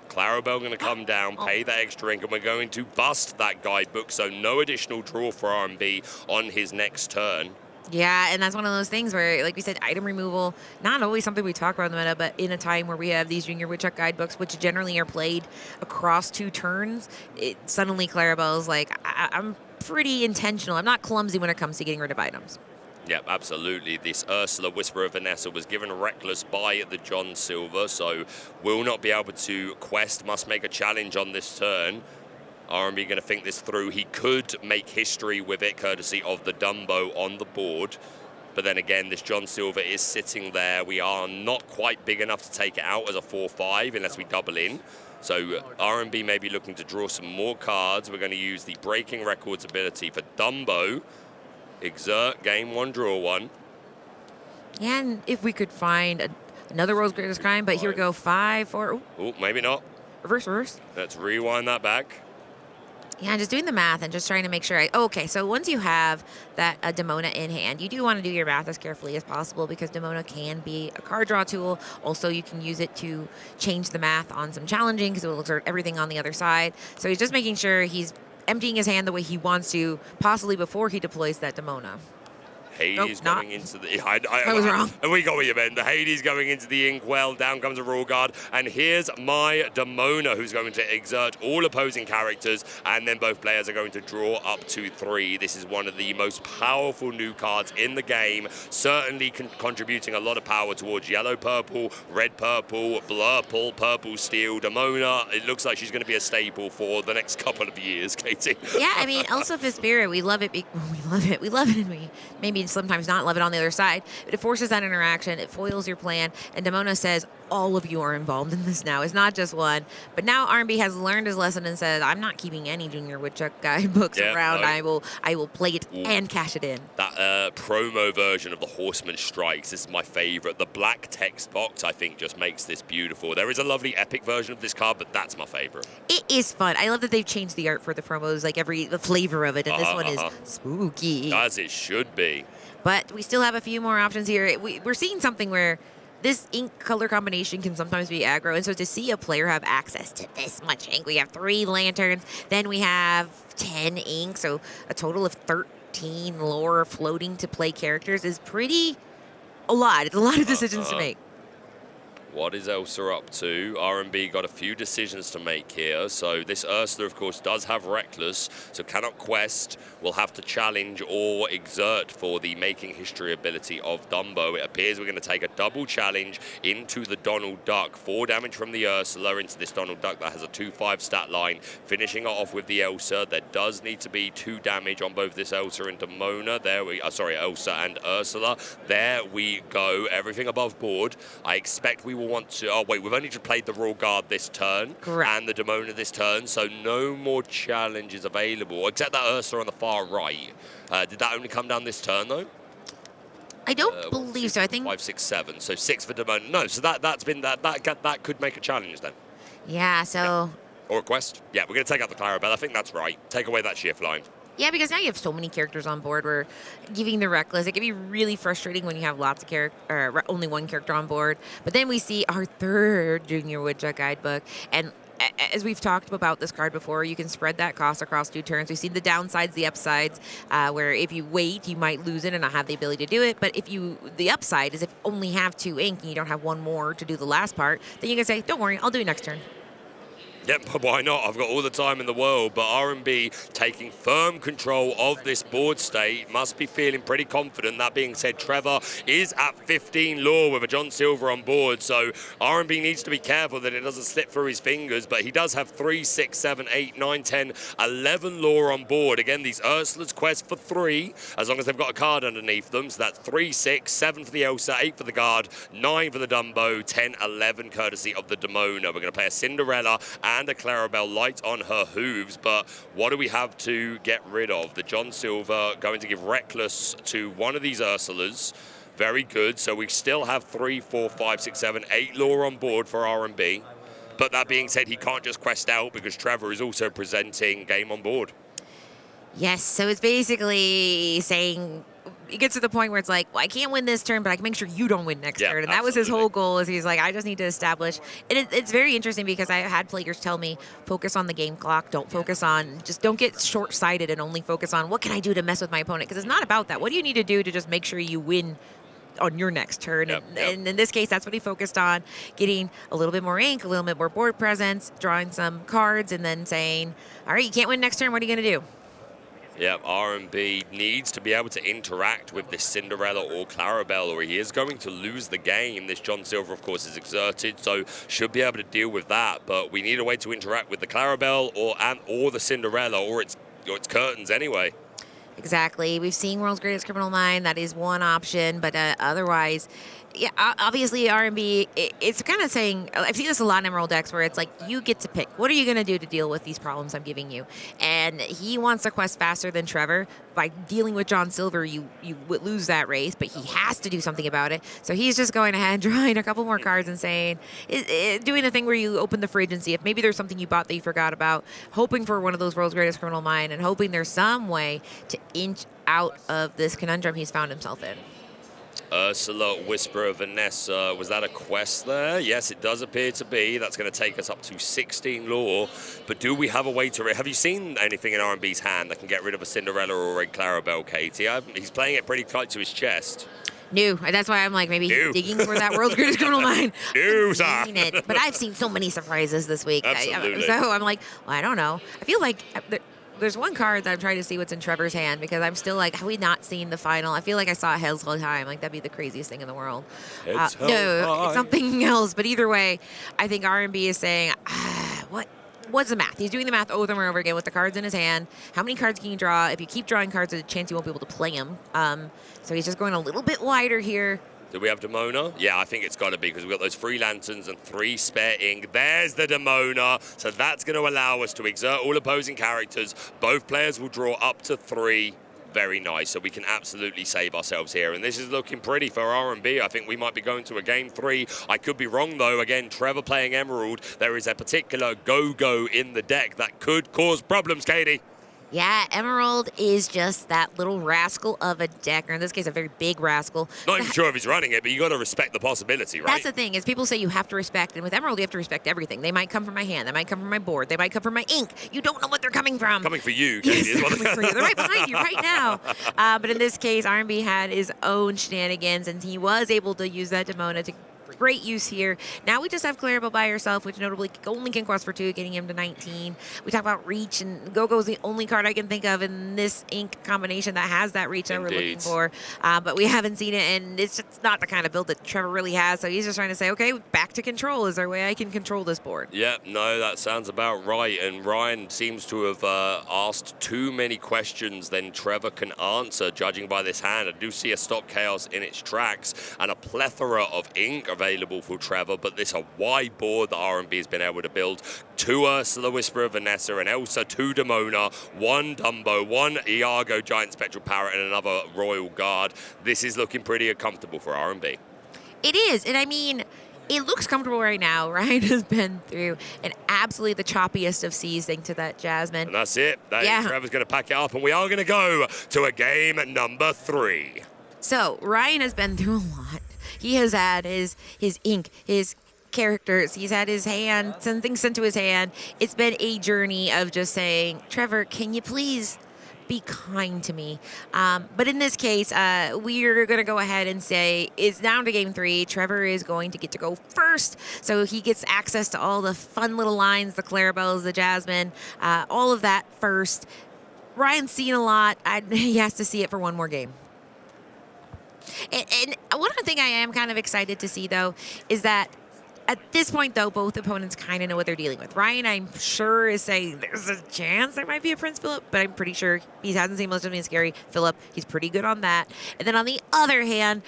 Clarabelle going to come down, pay that extra ink, and we're going to bust that guidebook, so no additional draw for R&B on his next turn. Yeah, and that's one of those things where, like we said, item removal, not always something we talk about in the meta, but in a time where we have these Junior Woodchuck Guidebooks, which generally are played across 2 turns, suddenly Clarabelle's like, I'm pretty intentional. I'm not clumsy when it comes to getting rid of items. Yep, absolutely. This Ursula Whisperer of Vanessa was given Reckless by the John Silver, so will not be able to quest, must make a challenge on this turn. R&B going to think this through. He could make history with it, courtesy of the Dumbo on the board. But then again, this John Silver is sitting there. We are not quite big enough to take it out as a 4-5 unless we double in. So R&B may be looking to draw some more cards. We're going to use the Breaking Records ability for Dumbo. Exert, game 1, draw 1. And if we could find another World's Greatest Crime, but here we go, 5, 4. Oh, maybe not. Reverse. Let's rewind that back. Yeah, just doing the math and just trying to make sure. Okay, so once you have that Demona in hand, you do want to do your math as carefully as possible because Demona can be a card draw tool. Also, you can use it to change the math on some challenging because it will exert everything on the other side. So he's just making sure he's emptying his hand the way he wants to, possibly before he deploys that Demona. Hades going into the... I was wrong. And we got what you meant. The Hades going into the Inkwell. Down comes a Royal Guard. And here's my Demona, who's going to exert all opposing characters. And then both players are going to draw up to 3. This is one of the most powerful new cards in the game. Certainly contributing a lot of power towards yellow-purple, red-purple, blurple, purple-steel. Demona, it looks like she's going to be a staple for the next couple of years, Katie. Yeah, I mean, also for Spirit, we love it. We love it, and we maybe sometimes not love it on the other side, but it forces that interaction, it foils your plan, and Demona says all of you are involved in this now. It's not just one, but now R&B has learned his lesson and says, I'm not keeping any Junior Woodchuck Guidebooks around. No. I will play it and cash it in. That promo version of the Horseman Strikes is my favorite. The black text box, I think, just makes this beautiful. There is a lovely epic version of this card, but that's my favorite. It is fun. I love that they've changed the art for the promos, like the flavor of it, and this one is spooky. As it should be. But we still have a few more options here. We're seeing something where this ink color combination can sometimes be aggro. And so to see a player have access to this much ink, we have 3 lanterns, then we have 10 ink, so a total of 13 lore floating to play characters is a lot. It's a lot of decisions to make. What is Elsa up to? R&B got a few decisions to make here. So this Ursula, of course, does have Reckless, so cannot quest. Will have to challenge or exert for the Making History ability of Dumbo. It appears we're going to take a double challenge into the Donald Duck. 4 damage from the Ursula into this Donald Duck that has a 2/5 stat line. Finishing it off with the Elsa. There does need to be 2 damage on both this Elsa and Demona. Elsa and Ursula. There we go. Everything above board. I expect we will want to... Oh, wait, we've only just played the Royal Guard this turn. Correct. And the Demona this turn, so no more challenges available, except that Ursula on the far right. Did that only come down this turn, though? I don't believe so. I think 5, 6, 7. So 6 for Demona. No, so that could make a challenge then. Yeah. So Or a quest. Yeah, we're going to take out the Clarabelle. I think that's right. Take away that Shift line. Yeah, because now you have so many characters on board. We're giving the Reckless. It can be really frustrating when you have lots of only one character on board. But then we see our third Junior Woodchuck guidebook. And as we've talked about this card before, you can spread that cost across 2 turns. We've seen the downsides, the upsides, where if you wait, you might lose it and not have the ability to do it. But the upside is if you only have 2 ink and you don't have 1 more to do the last part, then you can say, don't worry, I'll do it next turn. Yep, but why not? I've got all the time in the world, but R&B taking firm control of this board state must be feeling pretty confident. That being said, Trevor is at 15 lore with a John Silver on board, so R&B needs to be careful that it doesn't slip through his fingers, but he does have 3, 6, 7, 8, 9, 10, 11 lore on board. Again, these Ursula's quest for 3, as long as they've got a card underneath them, so that's 3, 6, 7 for the Elsa, 8 for the Guard, 9 for the Dumbo, 10, 11 courtesy of the Demona. We're going to play a Cinderella and a Clarabelle light on her hooves, but what do we have to get rid of? The John Silver going to give Reckless to one of these Ursulas. Very good. So we still have 3, 4, 5, 6, 7, 8 lore on board for R&B. But that being said, he can't just quest out because Trevor is also presenting game on board. Yes, so it's basically saying it gets to the point where it's like, well, I can't win this turn, but I can make sure you don't win next turn. And that was his whole goal, is he's like, I just need to establish. And it's very interesting because I had players tell me, focus on the game clock. Just don't get short-sighted and only focus on what can I do to mess with my opponent? Because it's not about that. What do you need to do to just make sure you win on your next turn? And in this case, that's what he focused on, getting a little bit more ink, a little bit more board presence, drawing some cards, and then saying, all right, you can't win next turn. What are you going to do? Yeah, R&B needs to be able to interact with this Cinderella or Clarabelle, or he is going to lose the game. This John Silver, of course, is exerted, so should be able to deal with that. But we need a way to interact with the Clarabelle or the Cinderella, or its curtains anyway. Exactly. We've seen World's Greatest Criminal Mind. That is one option, but otherwise, yeah, obviously R&B, it's kind of saying, I've seen this a lot in Emerald decks where it's like, you get to pick. What are you going to do to deal with these problems I'm giving you? And he wants to quest faster than Trevor. By dealing with John Silver, you would lose that race, but he has to do something about it. So he's just going ahead, drawing a couple more cards and saying, doing the thing where you open the fridge and see if maybe there's something you bought that you forgot about, hoping for one of those World's Greatest Criminal Mind and hoping there's some way to inch out of this conundrum he's found himself in. Ursula, Whisperer, Vanessa, was that a quest there? Yes, it does appear to be. That's going to take us up to 16 lore. But do we have a way to... Have you seen anything in R&B's hand that can get rid of a Cinderella or a Clarabelle, Katie? He's playing it pretty tight to his chest. No, that's why I'm like, maybe he's digging for that World's Greatest Criminal Mind. No, sir. But I've seen so many surprises this week. Absolutely. So I'm like, well, I don't know. I feel like... There's one card that I'm trying to see what's in Trevor's hand, because I'm still like, have we not seen the final? I feel like I saw Hell's Time. Like, that'd be the craziest thing in the world. No, it's something else. But either way, I think R&B is saying, what's the math? He's doing the math over and over again with the cards in his hand. How many cards can you draw? If you keep drawing cards, there's a chance you won't be able to play them. So he's just going a little bit wider here. Do we have Demona? Yeah, I think it's got to be, because we've got those 3 lanterns and 3 spare ink. There's the Demona. So that's going to allow us to exert all opposing characters. Both players will draw up to 3. Very nice. So we can absolutely save ourselves here. And this is looking pretty for R&B. I think we might be going to a game 3. I could be wrong, though. Again, Trevor playing Emerald. There is a particular go-go in the deck that could cause problems, Katie. Yeah, Emerald is just that little rascal of a deck, or in this case, a very big rascal. Not even sure if he's running it, but you got to respect the possibility, right? That's the thing, is people say you have to respect, and with Emerald, you have to respect everything. They might come from my hand, they might come from my board, they might come from my ink. You don't know what they're coming from. Coming for you, Katie. Yes, they're coming for you. They're right behind you right now. But in this case, R&B had his own shenanigans, and he was able to use that Demona to great use here. Now we just have Clarabelle by herself, which notably only can quest for 2, getting him to 19. We talk about reach, and Go-Go's the only card I can think of in this ink combination that has that reach that we're looking for. But we haven't seen it, and it's just not the kind of build that Trevor really has. So he's just trying to say, okay, back to control. Is there a way I can control this board? Yep, no, that sounds about right. And Ryan seems to have asked too many questions than Trevor can answer, judging by this hand. I do see a Stop Chaos in its tracks and a plethora of ink available for Trevor, but this a wide board that R&B has been able to build. 2 Ursula, Whisperer, Vanessa, and Elsa, 2 Demona, 1 Dumbo, 1 Iago, Giant Spectral Parrot, and another Royal Guard. This is looking pretty comfortable for R&B. It is, and I mean, It looks comfortable right now. Ryan has been through an absolutely the choppiest of seas thanks to that Jasmine. And that's it. Yeah. Trevor's going to pack it up, and we are going to go to a game number 3. So Ryan has been through a lot. He has had his ink, his characters. He's had his hand, some things sent to his hand. It's been a journey of just saying, Trevor, can you please be kind to me? But in this case, we're going to go ahead and say it's down to game 3. Trevor is going to get to go first. So he gets access to all the fun little lines, the Clarabelles, the Jasmine, all of that first. Ryan's seen a lot. He has to see it for one more game. And one thing I am kind of excited to see, though, is that at this point, though, both opponents kind of know what they're dealing with. Ryan, I'm sure, is saying there's a chance there might be a Prince Philip, but I'm pretty sure he hasn't seen most of me scary. Philip, he's pretty good on that. And then on the other hand,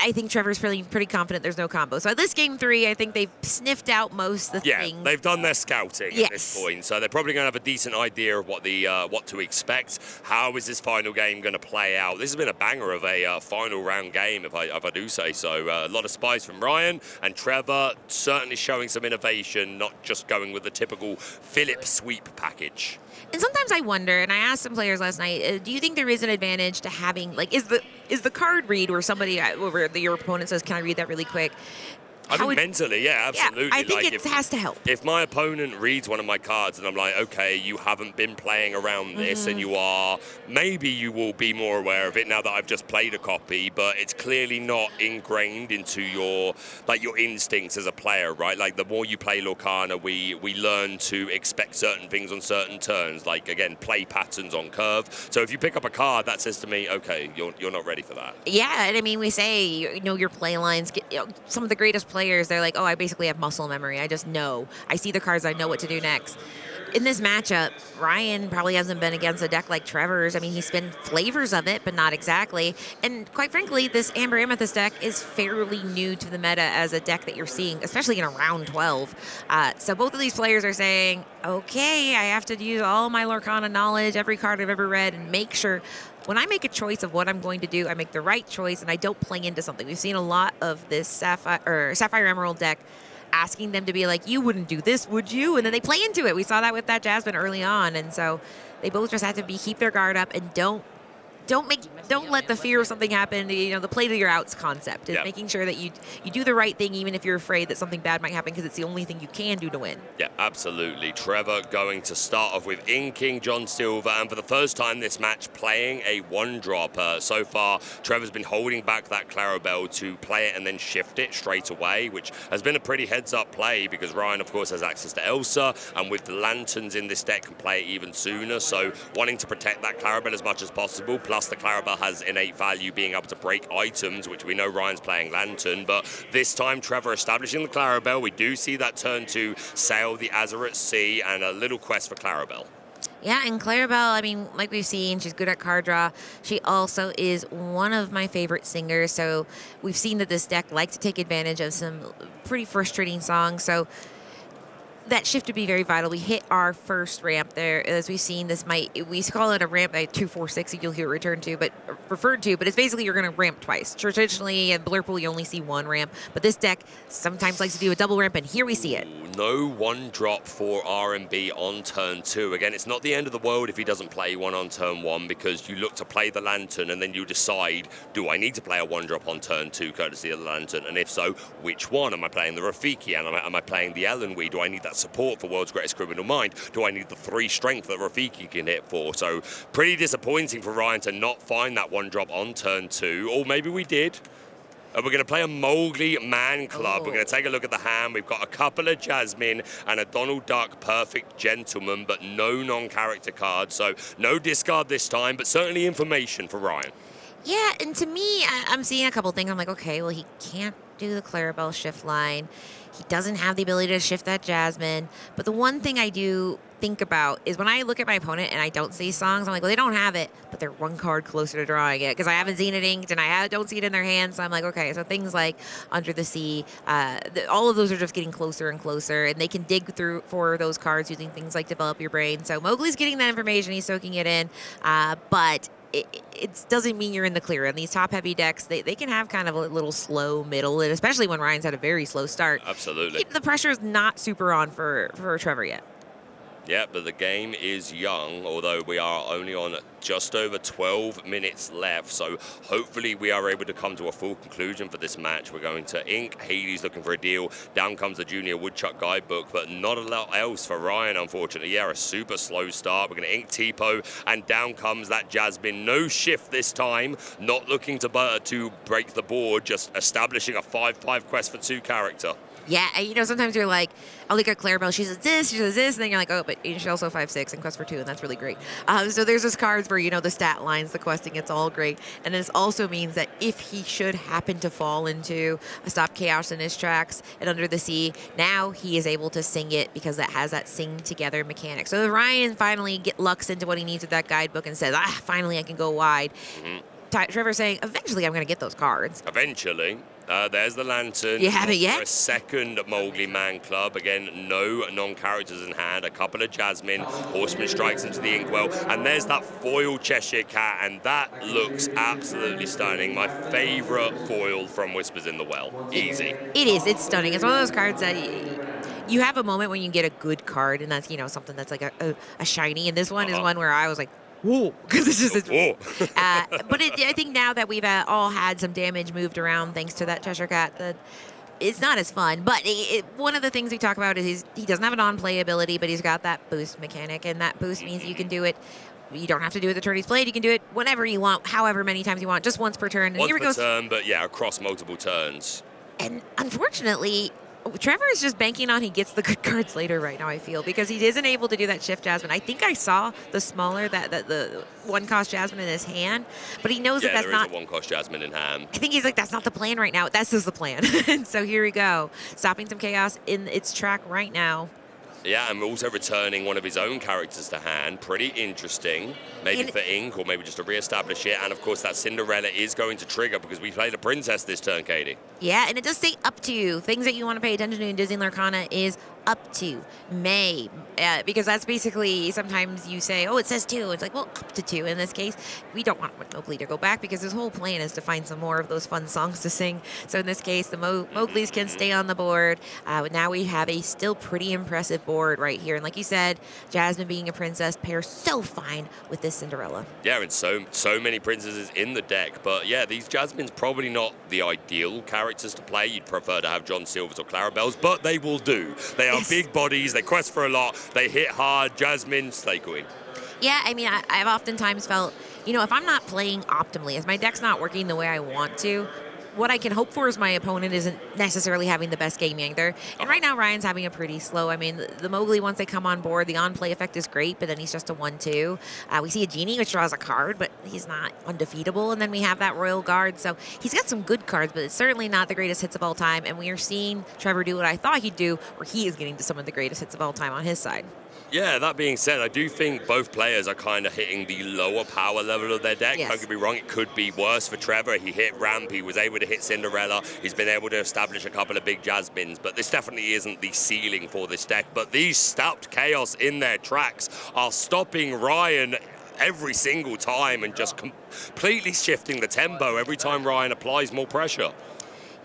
I think Trevor's pretty confident there's no combo. So at this game 3, I think they've sniffed out most of the things. Yeah, they've done their scouting at this point, so they're probably going to have a decent idea of what to expect. How is this final game going to play out? This has been a banger of a final round game, if I do say so. A lot of spies from Ryan, and Trevor certainly showing some innovation, not just going with the typical Philip sweep package. And sometimes I wonder, and I asked some players last night, do you think there is an advantage to having, like, is the card read where your opponent says, can I read that really quick? I think mentally, yeah, absolutely. Yeah, I think it has to help. If my opponent reads one of my cards and I'm like, okay, you haven't been playing around this and maybe you will be more aware of it now that I've just played a copy, but it's clearly not ingrained into your instincts as a player, right? Like the more you play Lorcana, we learn to expect certain things on certain turns, like again, play patterns on curve. So if you pick up a card that says to me, okay, you're not ready for that. Yeah, and I mean, we say, your play lines, some of the greatest players, they're like, oh, I basically have muscle memory. I just know. I see the cards. I know what to do next. In this matchup, Ryan probably hasn't been against a deck like Trevor's. I mean, he's been flavors of it, but not exactly. And quite frankly, this Amber Amethyst deck is fairly new to the meta as a deck that you're seeing, especially in a round 12. So both of these players are saying, okay, I have to use all my Lorcana knowledge, every card I've ever read, and make sure when I make a choice of what I'm going to do, I make the right choice and I don't play into something. We've seen a lot of this Sapphire Emerald deck asking them to be like, you wouldn't do this, would you? And then they play into it. We saw that with that Jasmine early on. And so they both just have to keep their guard up and don't let the fear of something happen. The play to your outs concept is making sure that you do the right thing, even if you're afraid that something bad might happen, because it's the only thing you can do to win. Yeah, absolutely. Trevor going to start off with inking John Silver, and for the first time this match playing a 1-drop. So far, Trevor's been holding back that Clarabelle to play it and then shift it straight away, which has been a pretty heads-up play because Ryan, of course, has access to Elsa, and with the lanterns in this deck can play it even sooner. So wanting to protect that Clarabelle as much as possible, plus the Clarabelle has innate value being able to break items, which we know Ryan's playing Lantern, but this time Trevor establishing the Clarabelle. We do see that turn to sail the Azure Sea and a little quest for Clarabelle. Yeah, and Clarabelle, I mean, like we've seen, she's good at card draw. She also is one of my favorite singers, so we've seen that this deck likes to take advantage of some pretty frustrating songs, so that shift would be very vital. We hit our first ramp there. As we've seen, we call it a ramp by 246, you'll hear it referred to, but it's basically you're going to ramp twice. Traditionally, in Blurpool, you only see one ramp, but this deck sometimes likes to do a double ramp, and here we see it. No 1-drop for R&B on turn 2. Again, it's not the end of the world if he doesn't play one on turn 1, because you look to play the Lantern, and then you decide, do I need to play a 1-drop on turn 2 courtesy of the Lantern? And if so, which one? Am I playing the Rafiki? And am I playing the Elenwe? Do I need that support for World's Greatest Criminal Mind? Do I need the 3 strength that Rafiki can hit for? So pretty disappointing for Ryan to not find that 1-drop on turn 2, or maybe we did. We're going to play a Mowgli Man Club. We're going to take a look at the hand. We've got a couple of Jasmine and a Donald Duck Perfect Gentleman, but no non-character cards. So no discard this time, but certainly information for Ryan. Yeah, and to me, I'm seeing a couple things. I'm like, okay, well, he can't do the Clarabelle shift line. He doesn't have the ability to shift that Jasmine. But the one thing I do think about is when I look at my opponent and I don't see songs, I'm like, well, they don't have it, but they're one card closer to drawing it because I haven't seen it inked and I don't see it in their hands. So I'm like, okay, so things like Under the Sea, all of those are just getting closer and closer, and they can dig through for those cards using things like Develop Your Brain. So Mowgli's getting that information, he's soaking it in, but it doesn't mean you're in the clear. And these top-heavy decks, they can have kind of a little slow middle, and especially when Ryan's had a very slow start. Absolutely. The pressure is not super on for Trevor yet. Yeah, but the game is young, although we are only on just over 12 minutes left. So hopefully we are able to come to a full conclusion for this match. We're going to ink. Hades looking for a deal. Down comes the Junior Woodchuck guidebook, but not a lot else for Ryan, unfortunately. Yeah, a super slow start. We're going to ink Tipo, and down comes that Jasmine. No shift this time. Not looking to break the board, just establishing a 5/5 quest for 2 character. Yeah, you know, sometimes you're like, I'll look at Clarabelle, she says this, and then you're like, oh, but she's also 5/6 and quest for 2, and that's really great. So there's those cards where, you know, the stat lines, the questing, it's all great. And this also means that if he should happen to fall into a Stop Chaos in his tracks and Under the Sea, now he is able to sing it because that has that sing together mechanic. So if Ryan finally lucks into what he needs with that guidebook and says, finally I can go wide. Trevor's saying, eventually I'm going to get those cards. Eventually. There's the Lantern. You haven't yet? For a second Mowgli Man Club. Again, no non-characters in hand. A couple of Jasmine. Horseman strikes into the Inkwell. And there's that foil Cheshire Cat, and that looks absolutely stunning. My favorite foil from Whispers in the Well. Easy. It is. It's stunning. It's one of those cards that you have a moment when you get a good card, and that's, you know, something that's like a shiny. And this one is one where I was like, whoa, because it's just whoa. But I think now that we've all had some damage moved around thanks to that Cheshire Cat, that it's not as fun. But one of the things we talk about is he doesn't have a non-play ability, but he's got that boost mechanic, and that boost means you can do it. You don't have to do it the turn he's played. You can do it whenever you want, however many times you want, just once per turn. And Once here per goes. turn, but yeah, across multiple turns. And unfortunately, Trevor is just banking on he gets the good cards later right now, I feel, because he isn't able to do that shift Jasmine. I think I saw the smaller, that the one-cost Jasmine in his hand, but he knows that that's not... Yeah, there is a one-cost Jasmine in hand. I think he's like, that's not the plan right now. This is the plan. And so here we go. Stopping some chaos in its track right now. Yeah, and also returning one of his own characters to hand. Pretty interesting. Maybe for ink, or maybe just to re-establish it. And, of course, that Cinderella is going to trigger because we played a princess this turn, Katie. Yeah, and it does say up to. Things that you want to pay attention to in Disney Lorcana is up to, may, because that's basically, sometimes you say, oh, it says 2. It's like, well, up to 2. In this case, we don't want Mowgli to go back because his whole plan is to find some more of those fun songs to sing. So in this case, the Mowglis can stay on the board. Now we have a still pretty impressive board right here. And like you said, Jasmine being a princess pairs so fine with this Cinderella. Yeah, and so many princesses in the deck. But yeah, these Jasmine's probably not the ideal characters to play. You'd prefer to have John Silvers or Clarabelles, but they will do. They are big bodies, they quest for a lot, they hit hard. Jasmine, Slay Queen. Yeah, I mean, I've oftentimes felt, you know, if I'm not playing optimally, if my deck's not working the way I want to, what I can hope for is my opponent isn't necessarily having the best game either. And right now, Ryan's having a pretty slow. I mean, the Mowgli, once they come on board, the on-play effect is great, but then he's just a 1/2. We see a Genie, which draws a card, but he's not undefeatable. And then we have that Royal Guard. So he's got some good cards, but it's certainly not the greatest hits of all time. And we are seeing Trevor do what I thought he'd do, where he is getting to some of the greatest hits of all time on his side. Yeah, that being said, I do think both players are kind of hitting the lower power level of their deck. Yes. Don't get me wrong, it could be worse for Trevor. He hit Ramp, he was able to hit Cinderella, he's been able to establish a couple of big Jasmines, but this definitely isn't the ceiling for this deck. But these Stopped Chaos in their tracks are stopping Ryan every single time and just completely shifting the tempo every time Ryan applies more pressure.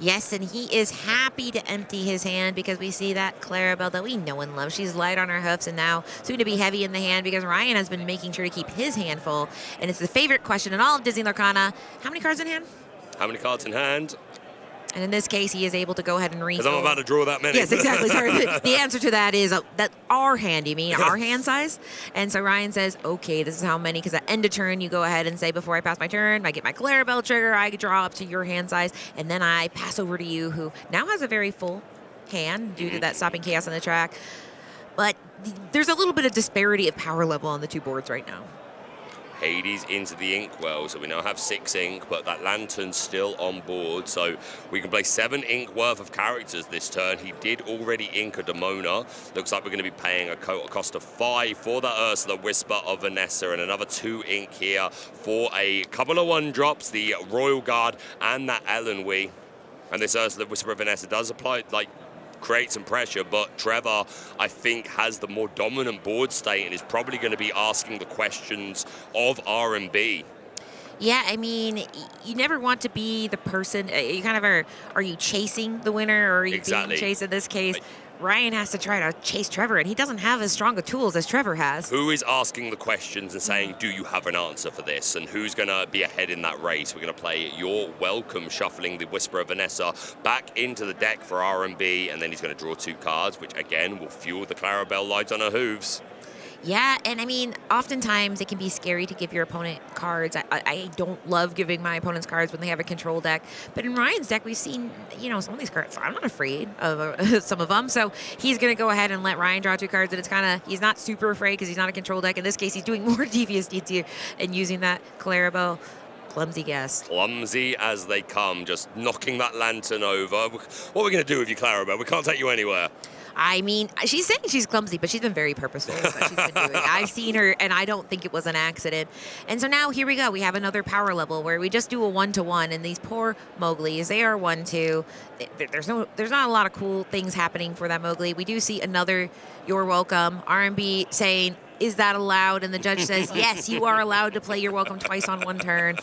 Yes, and he is happy to empty his hand because we see that Clarabelle that we know and love. She's light on her hoofs and now soon to be heavy in the hand because Ryan has been making sure to keep his hand full. And it's the favorite question in all of Disney Lorcana. How many cards in hand? How many cards in hand? And in this case, he is able to go ahead and refill. Because I'm about to draw that many. Yes, exactly. Sorry. The answer to that is that our hand, you mean, our hand size. And so Ryan says, okay, this is how many, because at end of turn, you go ahead and say, before I pass my turn, I get my Clarabelle trigger, I draw up to your hand size, and then I pass over to you, who now has a very full hand due to that Stopping Chaos on the track. But there's a little bit of disparity of power level on the two boards right now. Hades into the Inkwell, so we now have 6 ink, but that Lantern's still on board, so we can play 7 ink worth of characters this turn. He did already ink a Demona. Looks like we're going to be paying a cost of 5 for the Ursula, Whisper of Vanessa, and another 2 ink here for a couple of 1-drops, the Royal Guard and that Ellen Wee. And this Ursula, Whisper of Vanessa does apply, create some pressure, but Trevor, I think, has the more dominant board state and is probably going to be asking the questions of R&B. Yeah, I mean, you never want to be the person. You kind of are you chasing the winner or are you Exactly. being chased? In this case, Ryan has to try to chase Trevor, and he doesn't have as strong of tools as Trevor has. Who is asking the questions and saying, do you have an answer for this? And who's going to be ahead in that race? We're going to play You're Welcome, shuffling the Whisperer Vanessa back into the deck for R&B, and then he's going to draw 2 cards, which again will fuel the Clarabelle light on her hooves. Yeah, and I mean, oftentimes it can be scary to give your opponent cards. I don't love giving my opponents cards when they have a control deck. But in Ryan's deck, we've seen, some of these cards. I'm not afraid of some of them. So he's going to go ahead and let Ryan draw 2 cards. And it's kind of, he's not super afraid because he's not a control deck. In this case, he's doing more devious deeds here and using that Clarabelle. Clumsy guess. Clumsy as they come, just knocking that lantern over. What are we going to do with you, Clarabelle? We can't take you anywhere. I mean, she's saying she's clumsy, but she's been very purposeful with what she's been doing. I've seen her, and I don't think it was an accident. And so now here we go. We have another power level where we just do a 1-to-1, and these poor Mowglis, they are 1-2. There's not a lot of cool things happening for that Mowgli. We do see another You're Welcome. R&B saying, is that allowed? And the judge says, yes, you are allowed to play You're Welcome twice on 1 turn.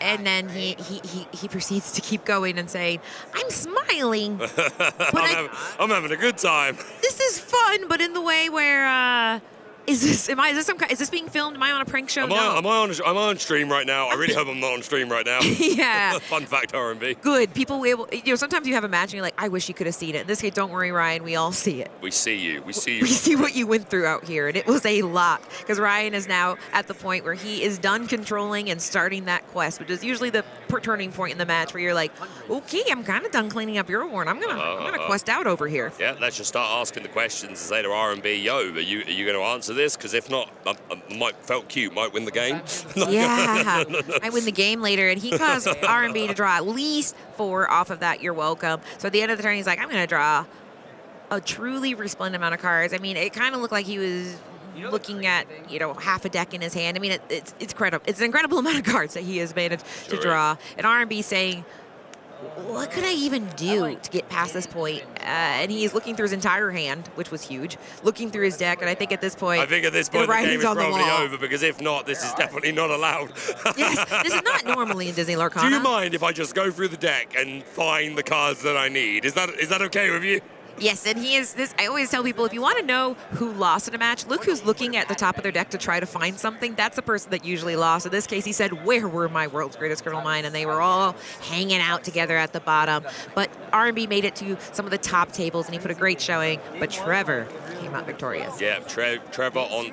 And then he proceeds to keep going and saying, I'm smiling. But I'm having a good time. This is fun, but in the way where is this being filmed? Am I on a prank show? Am I on stream right now? I really hope I'm not on stream right now. Yeah. Fun fact, R&B. Good. People will sometimes you have a match and you're like, I wish you could have seen it. In this case, don't worry, Ryan. We all see it. We see you. We see what you went through out here, and it was a lot. Because Ryan is now at the point where he is done controlling and starting that quest, which is usually the turning point in the match where you're like, okay, I'm kind of done cleaning up your war, and I'm gonna quest out over here. Yeah, let's just start asking the questions and say to R&B, yo, are you going to answer this? Because if not, I felt cute, might win the game. Yeah, I win the game later, and he caused R&B to draw at least 4 off of that You're Welcome. So at the end of the turn, he's like, I'm going to draw a truly resplendent amount of cards. I mean, it kind of looked like he was looking at, half a deck in his hand. I mean, it's incredible. It's an incredible amount of cards that he has managed to draw. And R&B saying, what could I even do to get past this point? And he's looking through his entire hand, which was huge, looking through his deck. And I think at this point, the game is probably over, because if not, this is definitely not allowed. Yes, this is not normally in Disney Lorcana. Do you mind if I just go through the deck and find the cards that I need? Is that okay with you? Yes, and he is this. I always tell people, if you want to know who lost in a match, look who's looking at the top of their deck to try to find something. That's the person that usually lost. In this case, he said, where were my world's greatest criminal mind? And they were all hanging out together at the bottom. But R&B made it to some of the top tables, and he put a great showing. But Trevor came out victorious. Yeah, Trevor on